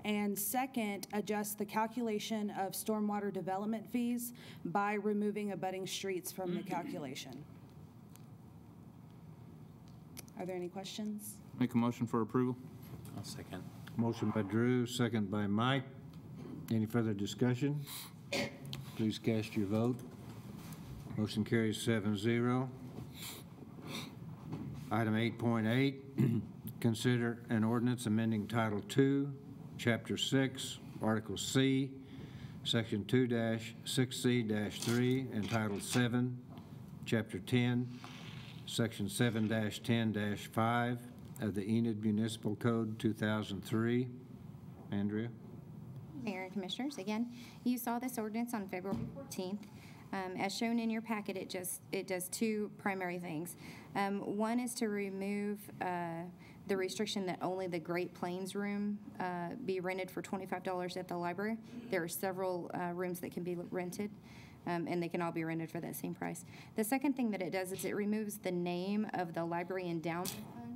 and second, adjusts the calculation of stormwater development fees by removing abutting streets from the calculation. Are there any questions? Make a motion for approval. I'll second. Motion by Drew, second by Mike. Any further discussion? Please cast your vote. Motion carries 7-0. Item 8.8, consider an ordinance amending Title II, Chapter 6, Article C, Section 2-6C-3, and Title 7, Chapter 10, Section 7-10-5 of the Enid Municipal Code 2003. Andrea? Mayor and Commissioners, again, you saw this ordinance on February 14th. As shown in your packet, it does two primary things. One is to remove the restriction that only the Great Plains room be rented for $25 at the library. There are several rooms that can be rented, and they can all be rented for that same price. The second thing that it does is it removes the name of the Library Endowment Fund.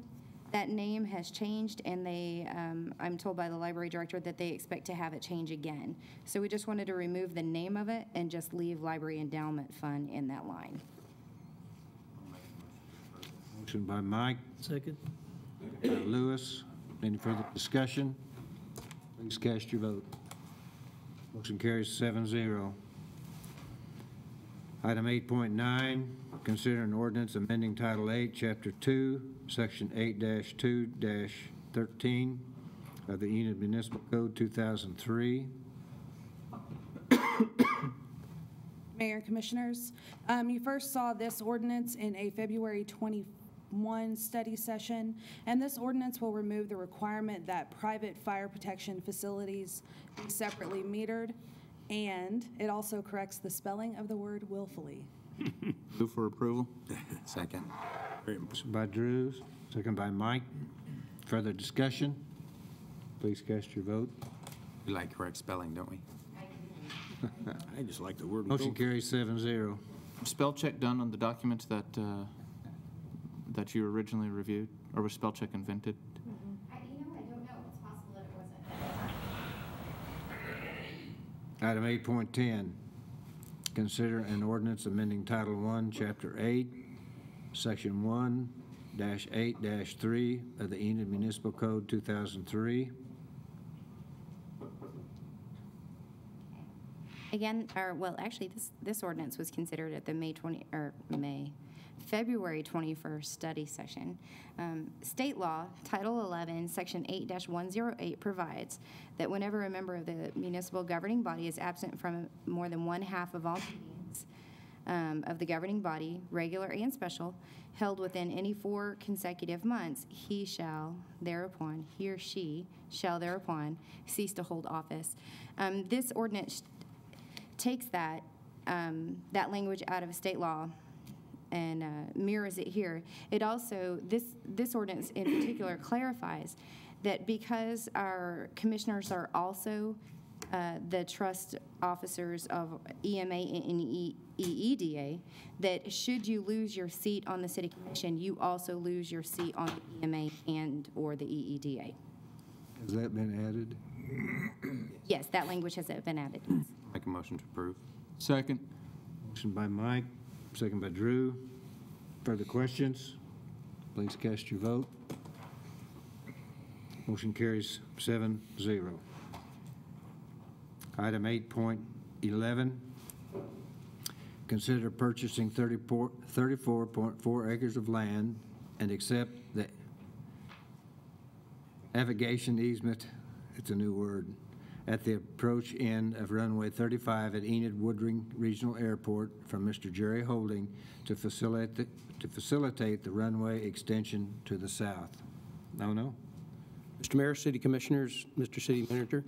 That name has changed, and I'm told by the library director that they expect to have it change again. So we just wanted to remove the name of it and just leave Library Endowment Fund in that line. Motion by Mike. Second. Lewis. Any further discussion? Please cast your vote. Motion carries 7-0. Item 8.9, consider an ordinance amending Title 8, Chapter 2, Section 8-2-13 of the Enid Municipal Code 2003. Mayor and Commissioners, you first saw this ordinance in a February 21 study session, and this ordinance will remove the requirement that private fire protection facilities be separately metered, and it also corrects the spelling of the word willfully. Move for approval. Second. Motion by Drew, second by Mike. Further discussion? Please cast your vote. We like correct spelling, don't we? I just like the word. Motion carries 7-0. Spell check done on the documents that that you originally reviewed, or was spell check invented? I don't know. It's possible that it wasn't. Item 8.10, consider an ordinance amending Title I, Chapter 8, Section 1-8-3 of the Enid Municipal Code 2003. Again, actually, this ordinance was considered at the February 21st study session. State law, Title 11, Section 8-108 provides that whenever a member of the municipal governing body is absent from more than one half of all meetings of the governing body, regular and special, held within any 4 consecutive months, he or she shall thereupon cease to hold office. This ordinance takes that language out of state law and mirrors it here. It also, this ordinance in particular clarifies that because our commissioners are also the trust officers of EMA and EEDA, that should you lose your seat on the city commission, you also lose your seat on the EMA and or the EEDA. Has that been added? Yes, that language has been added. Make a motion to approve. Second. Motion by Mike, second by Drew. Further questions? Please cast your vote. Motion carries 7-0. Item 8.11, consider purchasing 34.4 acres of land and accept the navigation easement, it's a new word, at the approach end of runway 35 at Enid Woodring Regional Airport from Mr. Jerry Holding to facilitate the runway extension to the south. No? Mr. Mayor, City Commissioners, Mr. City Manager,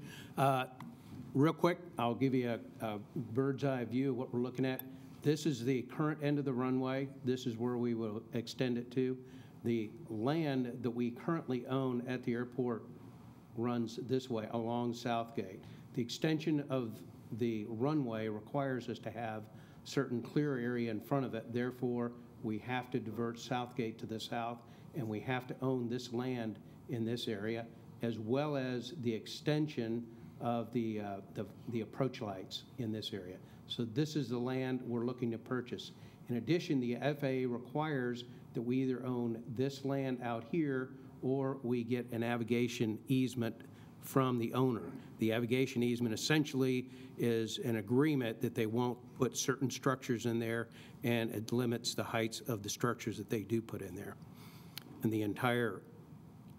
real quick, I'll give you a bird's eye view of what we're looking at. This is the current end of the runway. This is where we will extend it to. The land that we currently own at the airport runs this way along Southgate. The extension of the runway requires us to have certain clear area in front of it. Therefore, we have to divert Southgate to the south, and we have to own this land in this area, as well as the extension of the approach lights in this area. So this is the land we're looking to purchase. In addition, the FAA requires that we either own this land out here or we get a navigation easement from the owner. The navigation easement essentially is an agreement that they won't put certain structures in there, and it limits the heights of the structures that they do put in there. And the entire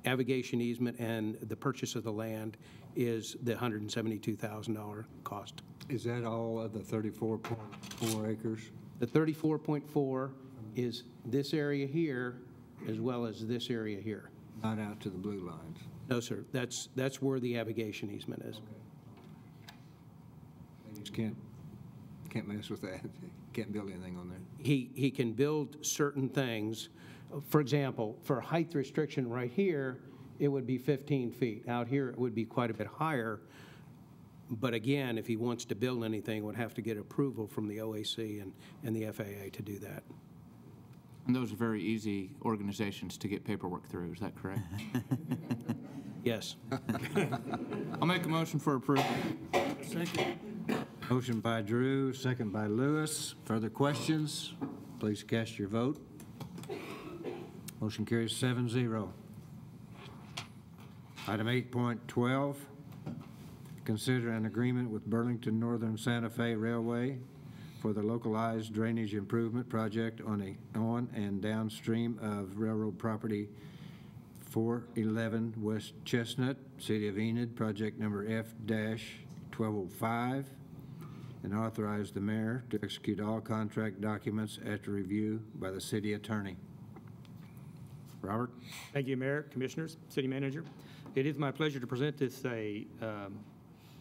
navigation easement and the purchase of the land is the $172,000 cost. Is that all of the 34.4 acres? The 34.4 is this area here as well as this area here. Not out to the blue lines? No, sir. That's where the navigation easement is. They just can't mess with that. Can't build anything on there. He can build certain things. For example, for height restriction right here, it would be 15 feet. Out here, it would be quite a bit higher. But again, if he wants to build anything, would have to get approval from the OAC and the FAA to do that. And those are very easy organizations to get paperwork through, is that correct? Yes. I'll make a motion for approval. Second. Motion by Drew, second by Lewis. Further questions? Please cast your vote. Motion carries 7-0. Item 8.12, consider an agreement with Burlington Northern Santa Fe Railway for the localized drainage improvement project on and downstream of railroad property 411 West Chestnut, City of Enid, project number F-1205, and authorize the mayor to execute all contract documents after review by the city attorney. Robert? Thank you, Mayor, Commissioners, City Manager. It is my pleasure to present this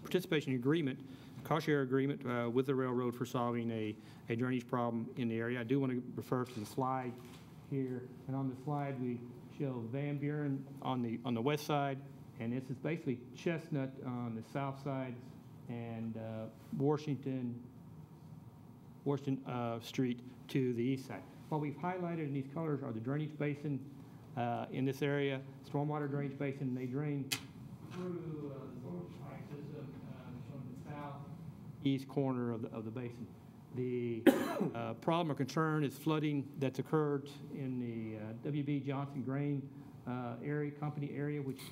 participation agreement, cost share agreement with the railroad for solving a drainage problem in the area. I do want to refer to the slide here, and on the slide we show Van Buren on the west side, and this is basically Chestnut on the south side, and Washington Street to the east side. What we've highlighted in these colors are the drainage basin in this area, stormwater drainage basin. They drain through the storage pipe system from the southeast corner of the basin. The problem or concern is flooding that's occurred in the W.B. Johnson Grain company area, which in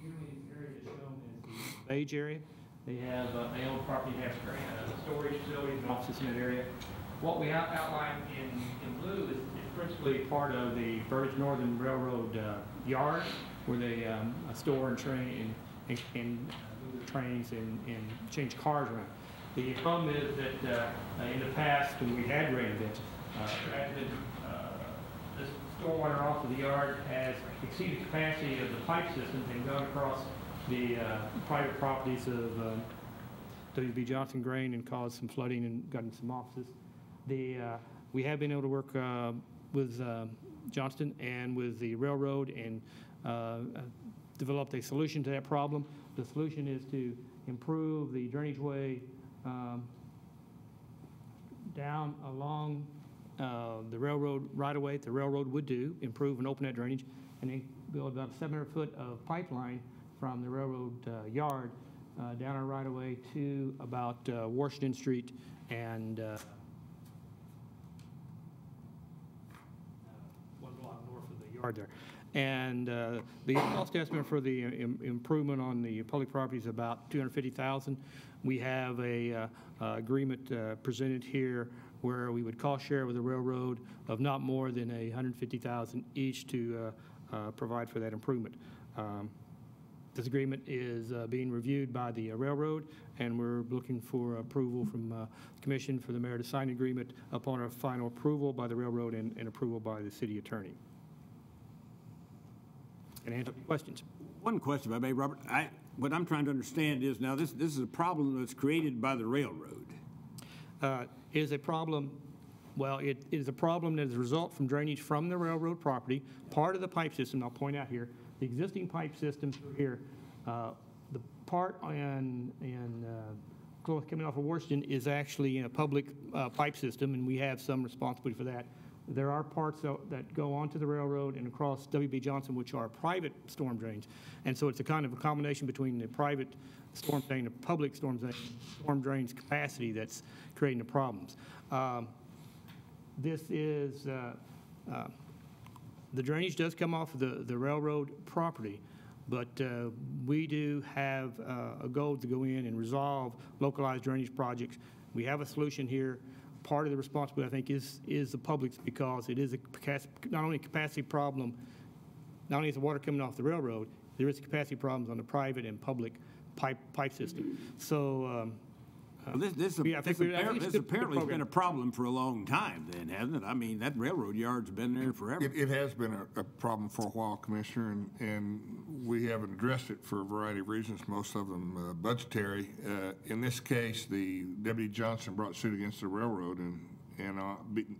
this area is shown as the beige area. They have they own property, they have storage facilities and offices in that area. What we outlined in blue is principally part of the Burlington Northern Railroad yard, where they store and train and move trains and change cars around. The problem is that in the past, when we had rain events, the stormwater off of the yard has exceeded the capacity of the pipe systems and gone across the private properties of W.B. Johnson Grain and caused some flooding and gotten some offices. We have been able to work with Johnston and with the railroad and developed a solution to that problem. The solution is to improve the drainage way down along the railroad right-of-way that the railroad would do, improve and open that drainage, and then build about 700 foot of pipeline from the railroad yard down our right-of-way to about Washington Street and 1 block north of the yard there. And the cost estimate for the improvement on the public property is about $250,000. We have a agreement presented here where we would cost share with the railroad of not more than $150,000 each to provide for that improvement. This agreement is being reviewed by the railroad, and we're looking for approval from the commission for the mayor to sign the agreement upon our final approval by the railroad and approval by the city attorney. And answer any questions. One question, if I may, Robert. What I'm trying to understand is now this is a problem that's created by the railroad. It is a problem, well, it is a problem that is a result from drainage from the railroad property. Part of the pipe system, I'll point out here, the existing pipe system through here, the part coming off of Washington is actually in a public pipe system, and we have some responsibility for that. There are parts that go onto the railroad and across W.B. Johnson, which are private storm drains. And so it's a kind of a combination between the private storm drain and public storm drains capacity that's creating the problems. This is, the drainage does come off the railroad property, but we do have a goal to go in and resolve localized drainage projects. We have a solution here. Part of the responsibility, I think, is the public's, because it is not only a capacity problem, not only is the water coming off the railroad, there is capacity problems on the private and public pipe system. So This apparently has been a problem for a long time then, hasn't it? I mean, that railroad yard's been there forever. It has been a problem for a while, Commissioner, and we haven't addressed it for a variety of reasons, most of them budgetary. In this case, the W. Johnson brought suit against the railroad and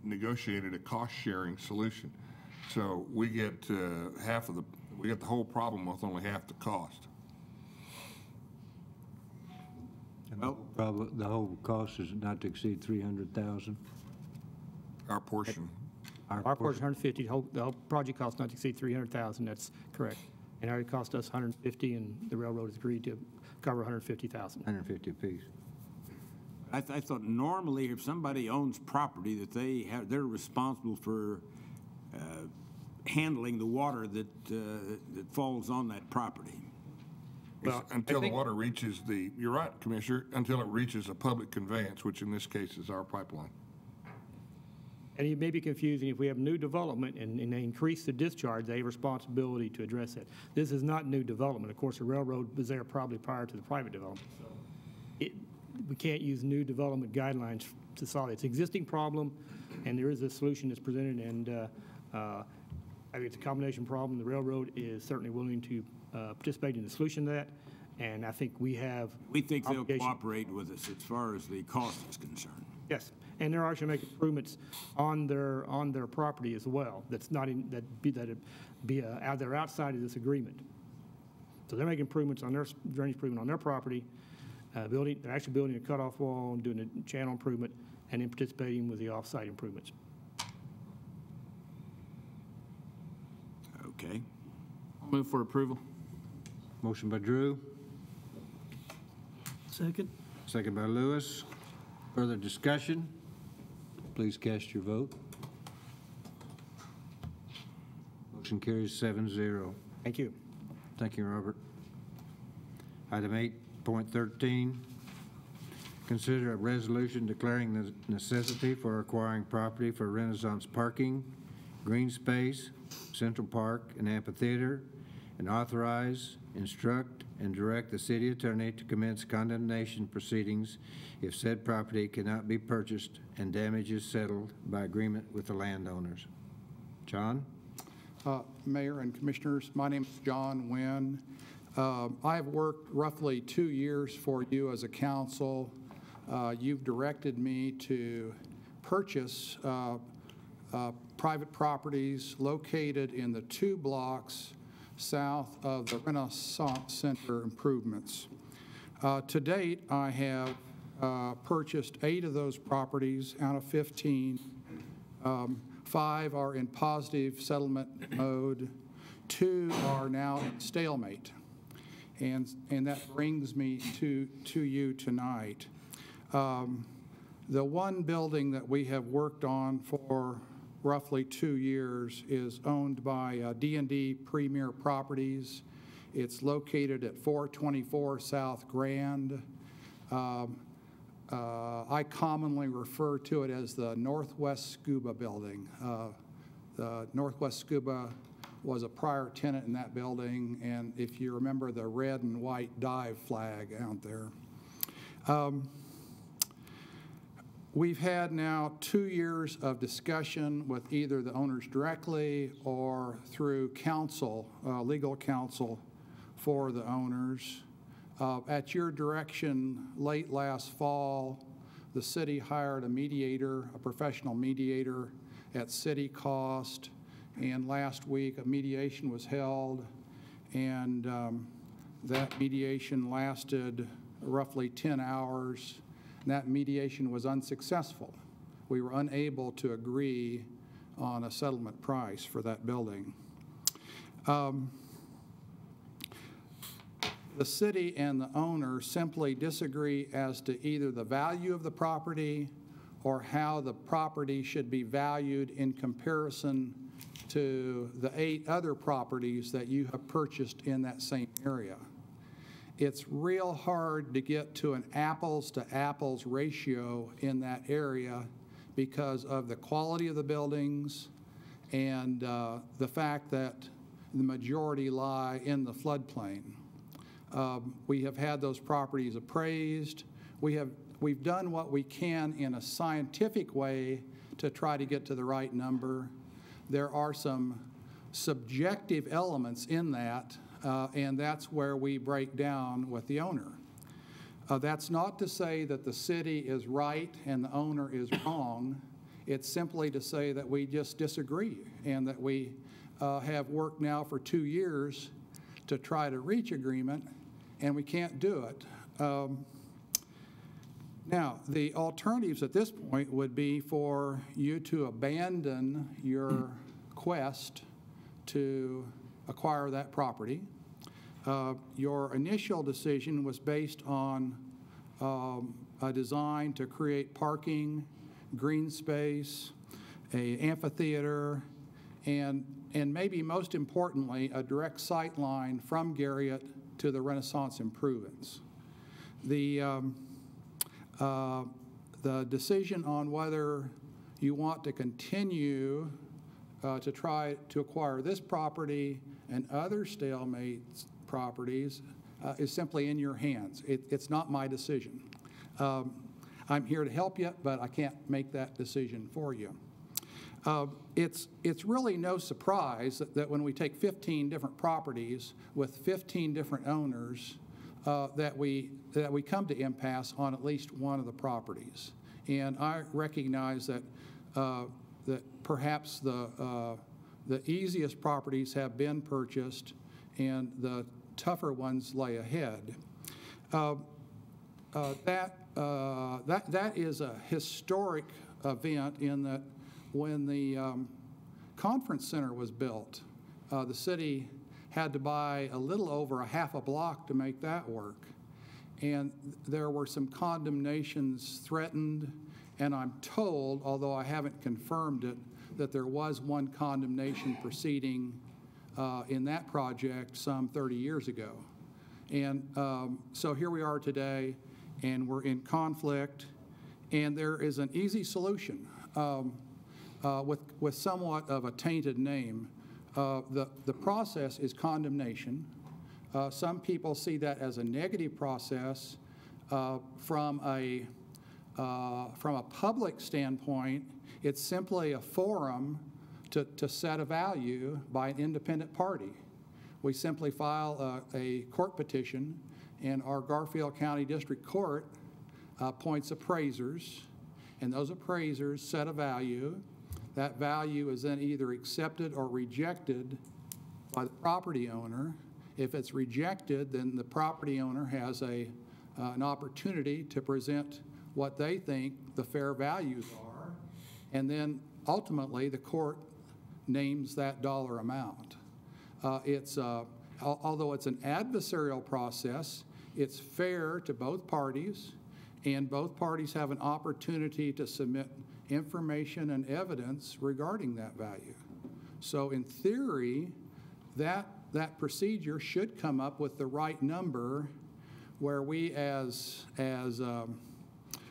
negotiated a cost-sharing solution. So we get we get the whole problem with only half the cost. Well, the whole cost is not to exceed 300,000. Our portion. Our portion 150. The whole project cost not to exceed 300,000. That's correct. And it already cost us 150, and the railroad has agreed to cover 150,000. 150 apiece. I thought normally if somebody owns property that they're responsible for handling the water that falls on that property. Well, until the water reaches you're right, Commissioner, until it reaches a public conveyance, which in this case is our pipeline. And it may be confusing, if we have new development and they increase the discharge, they have responsibility to address it. This is not new development. Of course, the railroad was there probably prior to the private development. So we can't use new development guidelines to solve it. It's an existing problem, and there is a solution that's presented, and I think it's a combination problem. The railroad is certainly willing to participate in the solution to that, and I think we have. We think they'll cooperate with us as far as the cost is concerned. Yes, and they're actually making improvements on their property as well. That's not in they're outside of this agreement. So they're making improvements on their drainage improvement on their property. They're actually building a cutoff wall and doing a channel improvement, and then participating with the off-site improvements. Okay. I'll move for approval. Motion by Drew. Second. Second by Lewis. Further discussion? Please cast your vote. Motion carries 7-0. Thank you. Thank you, Robert. Item 8.13, consider a resolution declaring the necessity for acquiring property for Renaissance parking, green space, Central Park, and amphitheater, and authorize, instruct, and direct the city attorney to commence condemnation proceedings if said property cannot be purchased and damages settled by agreement with the landowners. John? Mayor and Commissioners, my name is John Wynn. I've worked roughly 2 years for you as a council. You've directed me to purchase private properties located in the 2 blocks south of the Renaissance Center improvements. To date, I have purchased 8 of those properties out of 15. 5 are in positive settlement mode. 2 are now in stalemate. And that brings me to you tonight. The one building that we have worked on for roughly 2 years is owned by D&D Premier Properties. It's located at 424 South Grand. I commonly refer to it as the Northwest Scuba building. The Northwest Scuba was a prior tenant in that building, and if you remember the red and white dive flag out there. We've had now 2 years of discussion with either the owners directly or through counsel, legal counsel for the owners. At your direction, late last fall, The city hired a mediator, a professional mediator at city cost, and last week a mediation was held, and that mediation lasted roughly 10 hours, and that mediation was unsuccessful. We were unable to agree on a settlement price for that building. The city and the owner simply disagree as to either the value of the property or how the property should be valued in comparison to the 8 other properties that you have purchased in that same area. It's real hard to get to an apples to apples ratio in that area because of the quality of the buildings and the fact that the majority lie in the floodplain. We have had those properties appraised. We've done what we can in a scientific way to try to get to the right number. There are some subjective elements in that, and that's where we break down with the owner. That's not to say that the city is right and the owner is wrong. It's simply to say that we just disagree and that we have worked now for 2 years to try to reach agreement, and we can't do it. Now, the alternatives at this point would be for you to abandon your quest to acquire that property. Your initial decision was based on a design to create parking, green space, an amphitheater, and maybe most importantly, a direct sight line from Garriott to the Renaissance improvements. The decision on whether you want to continue to try to acquire this property and other stalemate properties is simply in your hands. It's not my decision. I'm here to help you, but I can't make that decision for you. It's really no surprise that when we take 15 different properties with 15 different owners, that we come to impasse on at least one of the properties. And I recognize that that perhaps the easiest properties have been purchased and the tougher ones lay ahead. That is a historic event in that when the conference center was built, the city had to buy a little over a half a block to make that work. And there were some condemnations threatened, and I'm told, although I haven't confirmed it, that there was one condemnation proceeding in that project some 30 years ago. And so here we are today, and we're in conflict, and there is an easy solution with somewhat of a tainted name. The process is condemnation. Some people see that as a negative process. From a public standpoint, it's simply a forum to set a value by an independent party. We simply file a court petition, and our Garfield County District Court appoints appraisers, and those appraisers set a value. That value is then either accepted or rejected by the property owner. If it's rejected, then the property owner has an opportunity to present what they think the fair values are, and then ultimately the court names that dollar amount. Although it's an adversarial process, it's fair to both parties, and both parties have an opportunity to submit information and evidence regarding that value. So in theory, that procedure should come up with the right number where we as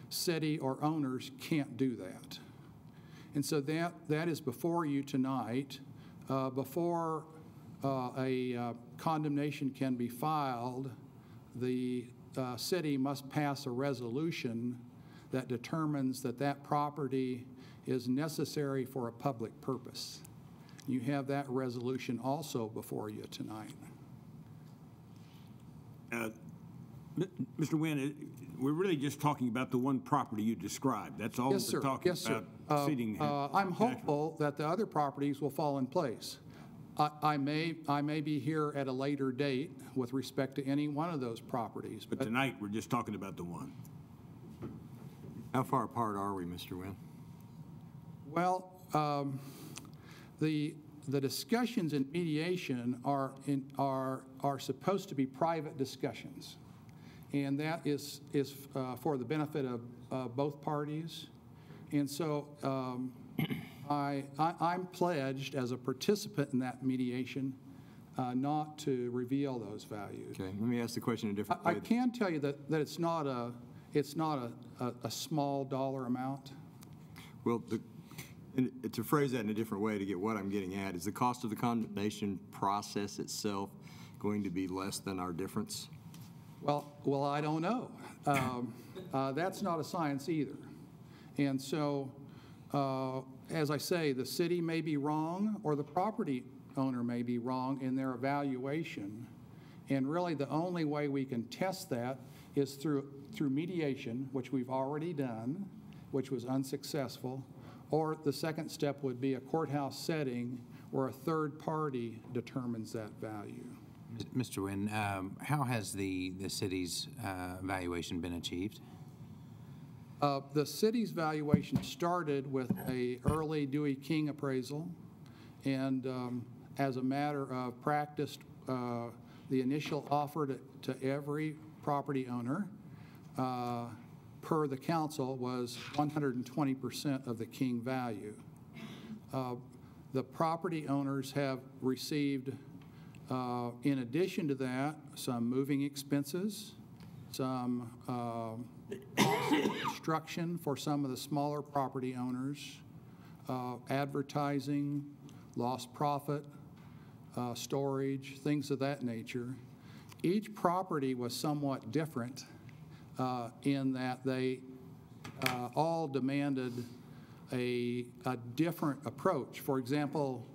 city or owners can't do that. And so that is before you tonight. Before a condemnation can be filed, the city must pass a resolution that determines that that property is necessary for a public purpose. You have that resolution also before you tonight. Mr. Wynn, we're really just talking about the one property you described. That's all Yes, we're sir. talking Yes, sir. about seating. I'm hopeful that the other properties will fall in place. I may be here at a later date with respect to any one of those properties. But tonight, we're just talking about the one. How far apart are we, Mr. Wynn? Well, the discussions in mediation are supposed to be private discussions, and that is for the benefit of both parties. And so I'm pledged as a participant in that mediation not to reveal those values. Okay, let me ask the question a different way. I can tell you that it's not a small dollar amount. Well, and to phrase that in a different way to get what I'm getting at, is the cost of the condemnation process itself going to be less than our difference? Well, I don't know. That's not a science either. And so, as I say, the city may be wrong or the property owner may be wrong in their evaluation. And really, the only way we can test that is through mediation, which we've already done, which was unsuccessful, or the second step would be a courthouse setting where a third party determines that value. Mr. Wynn, how has the city's valuation been achieved? The city's valuation started with a early Dewey King appraisal, and as a matter of practice, the initial offer to every property owner per the council was 120% of the King value. The property owners have received, in addition to that, some moving expenses, some construction for some of the smaller property owners, advertising, lost profit, storage, things of that nature. Each property was somewhat different in that they all demanded a different approach. For example,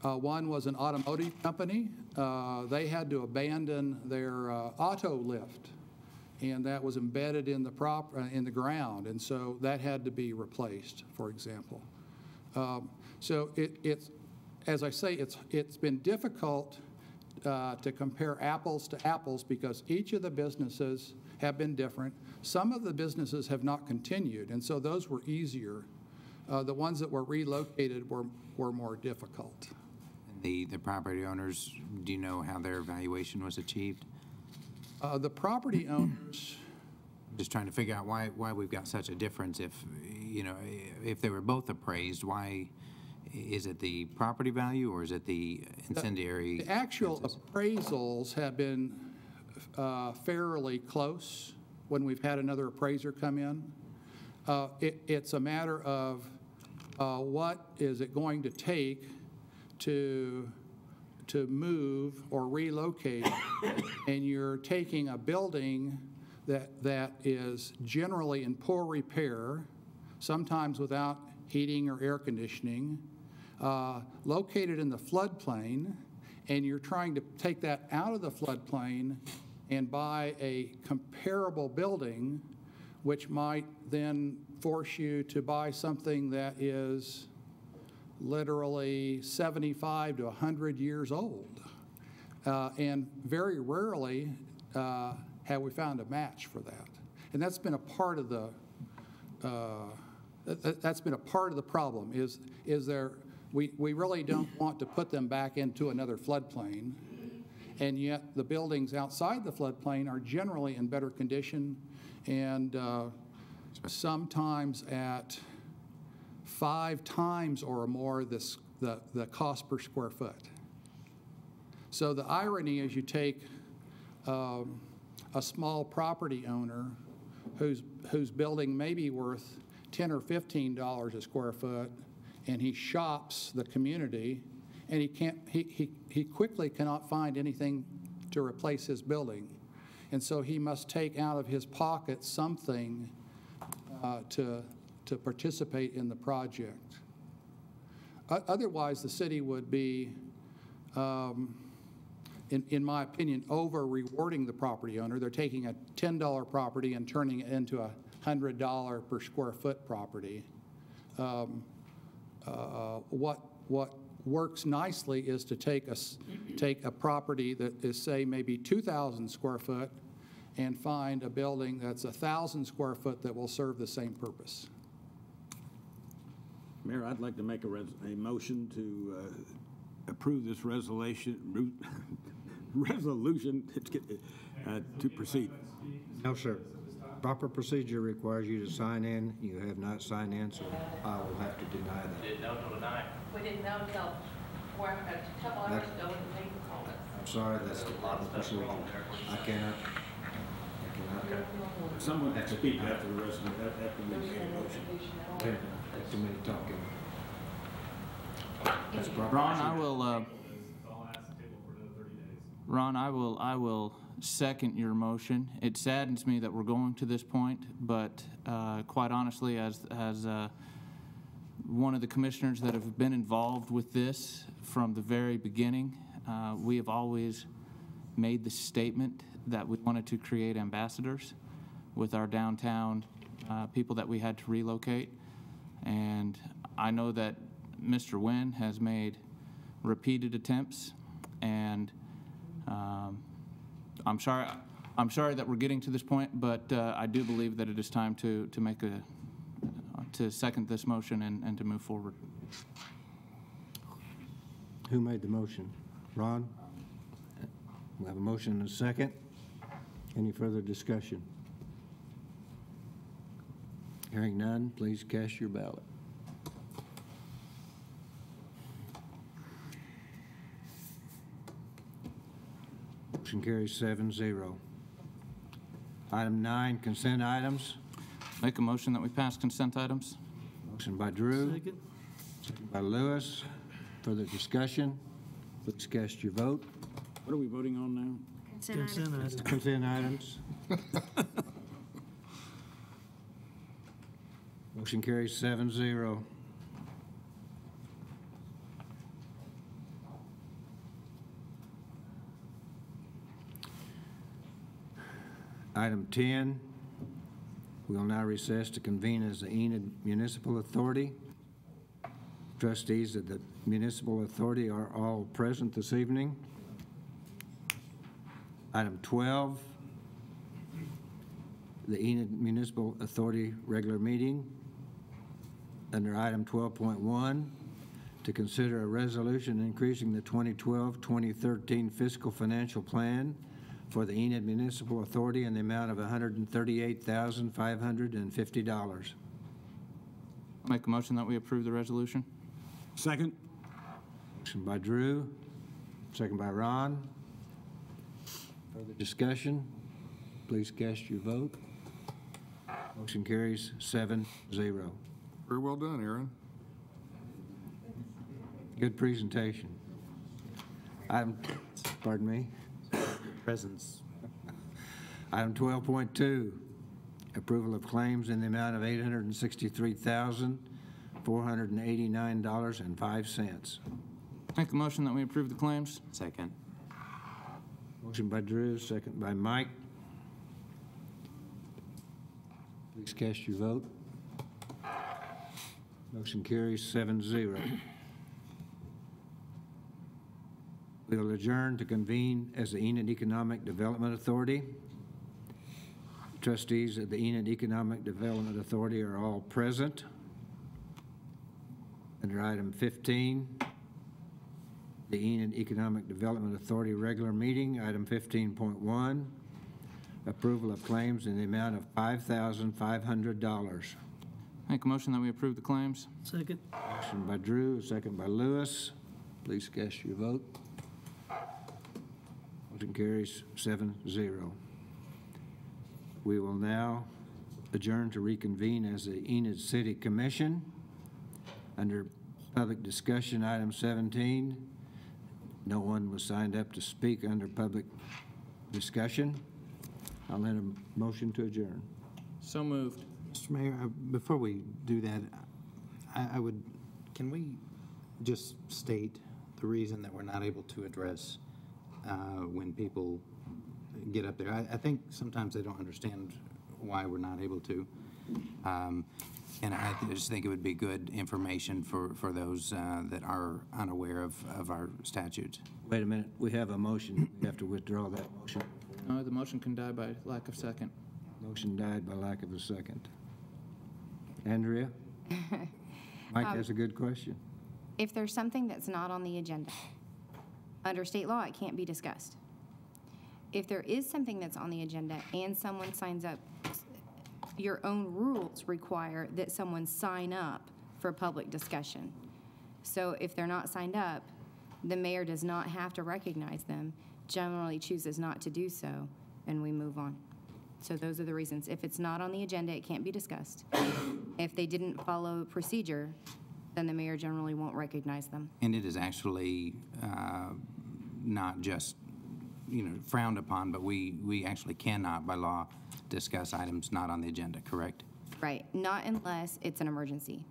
one was an automotive company. They had to abandon their auto lift, and that was embedded in the ground, and so that had to be replaced, for example. So it's, as I say, it's been difficult to compare apples to apples because each of the businesses have been different. Some of the businesses have not continued, and so those were easier. The ones that were relocated were more difficult. The property owners, do you know how their valuation was achieved? The property owners... Just trying to figure out why we've got such a difference. If they were both appraised, why is it the property value or is it the incendiary? The actual appraisals have been fairly close when we've had another appraiser come in. It's a matter of what is it going to take to move or relocate, and you're taking a building that is generally in poor repair, sometimes without heating or air conditioning, located in the floodplain, and you're trying to take that out of the floodplain and buy a comparable building, which might then force you to buy something that is literally 75 to 100 years old. And very rarely have we found a match for that. And that's been a part of the problem is we really don't want to put them back into another floodplain, and yet the buildings outside the floodplain are generally in better condition and sometimes at 5 times or more the cost per square foot. So the irony is you take a small property owner whose building may be worth $10 or $15 a square foot, and he shops the community, and he quickly cannot find anything to replace his building, and so he must take out of his pocket something to participate in the project. Otherwise, the city would be in my opinion, over-rewarding the property owner. They're taking a $10 property and turning it into a $100 per square foot property. What works nicely is to take a property that is, say, maybe 2,000 square foot and find a building that's 1,000 square foot that will serve the same purpose. Mayor, I'd like to make a motion to approve this resolution to proceed. No, sir. Proper procedure requires you to sign in. You have not signed in, so I will have to deny that. We didn't know till a couple hours ago when the paper called us. I'm sorry, that's the proper procedure. I cannot. Someone has to speak after the rest of it, after we make a motion. Okay. Too many talking. That's proper Ron, procedure. Ron, I will second your motion. It saddens me that we're going to this point, but quite honestly, as one of the commissioners that have been involved with this from the very beginning, we have always made the statement that we wanted to create ambassadors with our downtown people that we had to relocate. And I know that Mr. Nguyen has made repeated attempts, and I'm sorry that we're getting to this point, but I do believe that it is time to second this motion and to move forward. Who made the motion? Ron? We have a motion and a second. Any further discussion? Hearing none, please cast your ballot. Motion carries 7-0. Item 9, consent items. Make a motion that we pass consent items. Motion by Drew. Second. Second by Lewis. Further discussion? Please cast your vote. What are we voting on now? Consent items. Consent items. Motion carries 7-0. Item 10, we will now recess to convene as the Enid Municipal Authority. Trustees of the Municipal Authority are all present this evening. Item 12, the Enid Municipal Authority regular meeting. Under item 12.1, to consider a resolution increasing the 2012-2013 fiscal financial plan for the Enid Municipal Authority in the amount of $138,550. Make a motion that we approve the resolution. Second. Motion by Drew, second by Ron. Further discussion? Please cast your vote. Motion carries 7-0. Very well done, Aaron. Good presentation. Pardon me? Presence. Item 12.2, approval of claims in the amount of $863,489.05. Make a motion that we approve the claims. Second. Motion by Drew, second by Mike. Please cast your vote. Motion carries 7-0. We will adjourn to convene as the Enid Economic Development Authority. Trustees of the Enid Economic Development Authority are all present. Under item 15, the Enid Economic Development Authority regular meeting, item 15.1, approval of claims in the amount of $5,500. Make a motion that we approve the claims. Second. Motion by Drew, second by Lewis. Please cast your vote. Motion carries 7-0. We will now adjourn to reconvene as the Enid City Commission. Under public discussion, item 17, no one was signed up to speak under public discussion. I'll let a motion to adjourn. So moved. Mr. Mayor, before we do that, can we just state the reason that we're not able to address when people get up there. I think sometimes they don't understand why we're not able to. And I just think it would be good information for those that are unaware of our statutes. Wait a minute, we have a motion. We have to withdraw that motion. No, the motion can die by lack of second. Motion died by lack of a second. Andrea? Mike has a good question. If there's something that's not on the agenda, under state law, it can't be discussed. If there is something that's on the agenda and someone signs up, your own rules require that someone sign up for public discussion. So if they're not signed up, the mayor does not have to recognize them, generally chooses not to do so, and we move on. So those are the reasons. If it's not on the agenda, it can't be discussed. If they didn't follow procedure, then the mayor generally won't recognize them. And it is actually not just, frowned upon, but we actually cannot, by law, discuss items not on the agenda, correct? Right, not unless it's an emergency.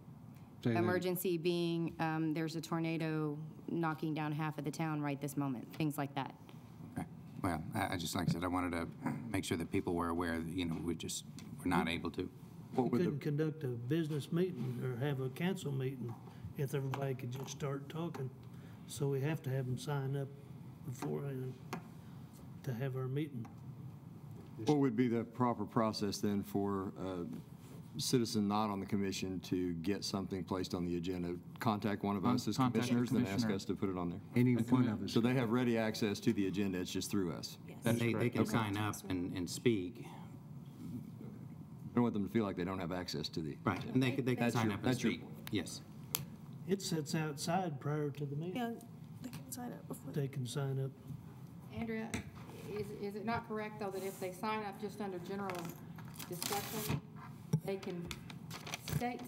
Say that. Emergency being there's a tornado knocking down half of the town right this moment, things like that. Okay. Well, I just, like I said, I wanted to make sure that people were aware that, we're not able to. We couldn't conduct a business meeting or have a council meeting if everybody could just start talking. So we have to have them sign up beforehand to have our meeting. What would be the proper process then for a citizen not on the commission to get something placed on the agenda? Contact one of us as Contact the commissioners, then ask commissioner. us to put it on there? Any one of us. So they have ready access to the agenda, it's just through us? They can sign up and speak. I don't want them to feel like they don't have access to the. Right, and they can sign up and that's your speak. Yes. It sits outside prior to the meeting. Yeah, they can sign up before. They can sign up. Andrea, is it not correct, though, that if they sign up just under general discussion, they can state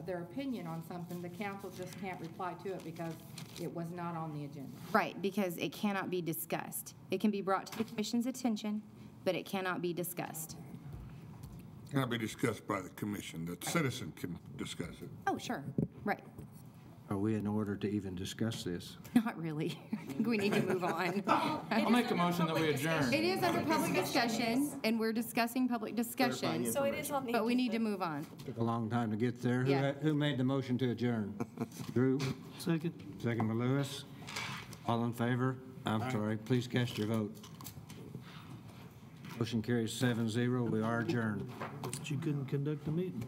their opinion on something, the council just can't reply to it because it was not on the agenda? Right, because it cannot be discussed. It can be brought to the commission's attention, but it cannot be discussed. Cannot be discussed by the commission. The citizen can discuss it. Oh, sure, right. Are we in order to even discuss this? Not really. I think we need to move on. I'll make a motion that we adjourn. It is under public discussion, and we're discussing public discussion, So it is on the. but we need to move on. Took a long time to get there. Yeah. Who made the motion to adjourn? Drew? Second. Second by Lewis. All in favor? I'm sorry, please cast your vote. Motion carries 7-0. We are adjourned. But you couldn't conduct a meeting.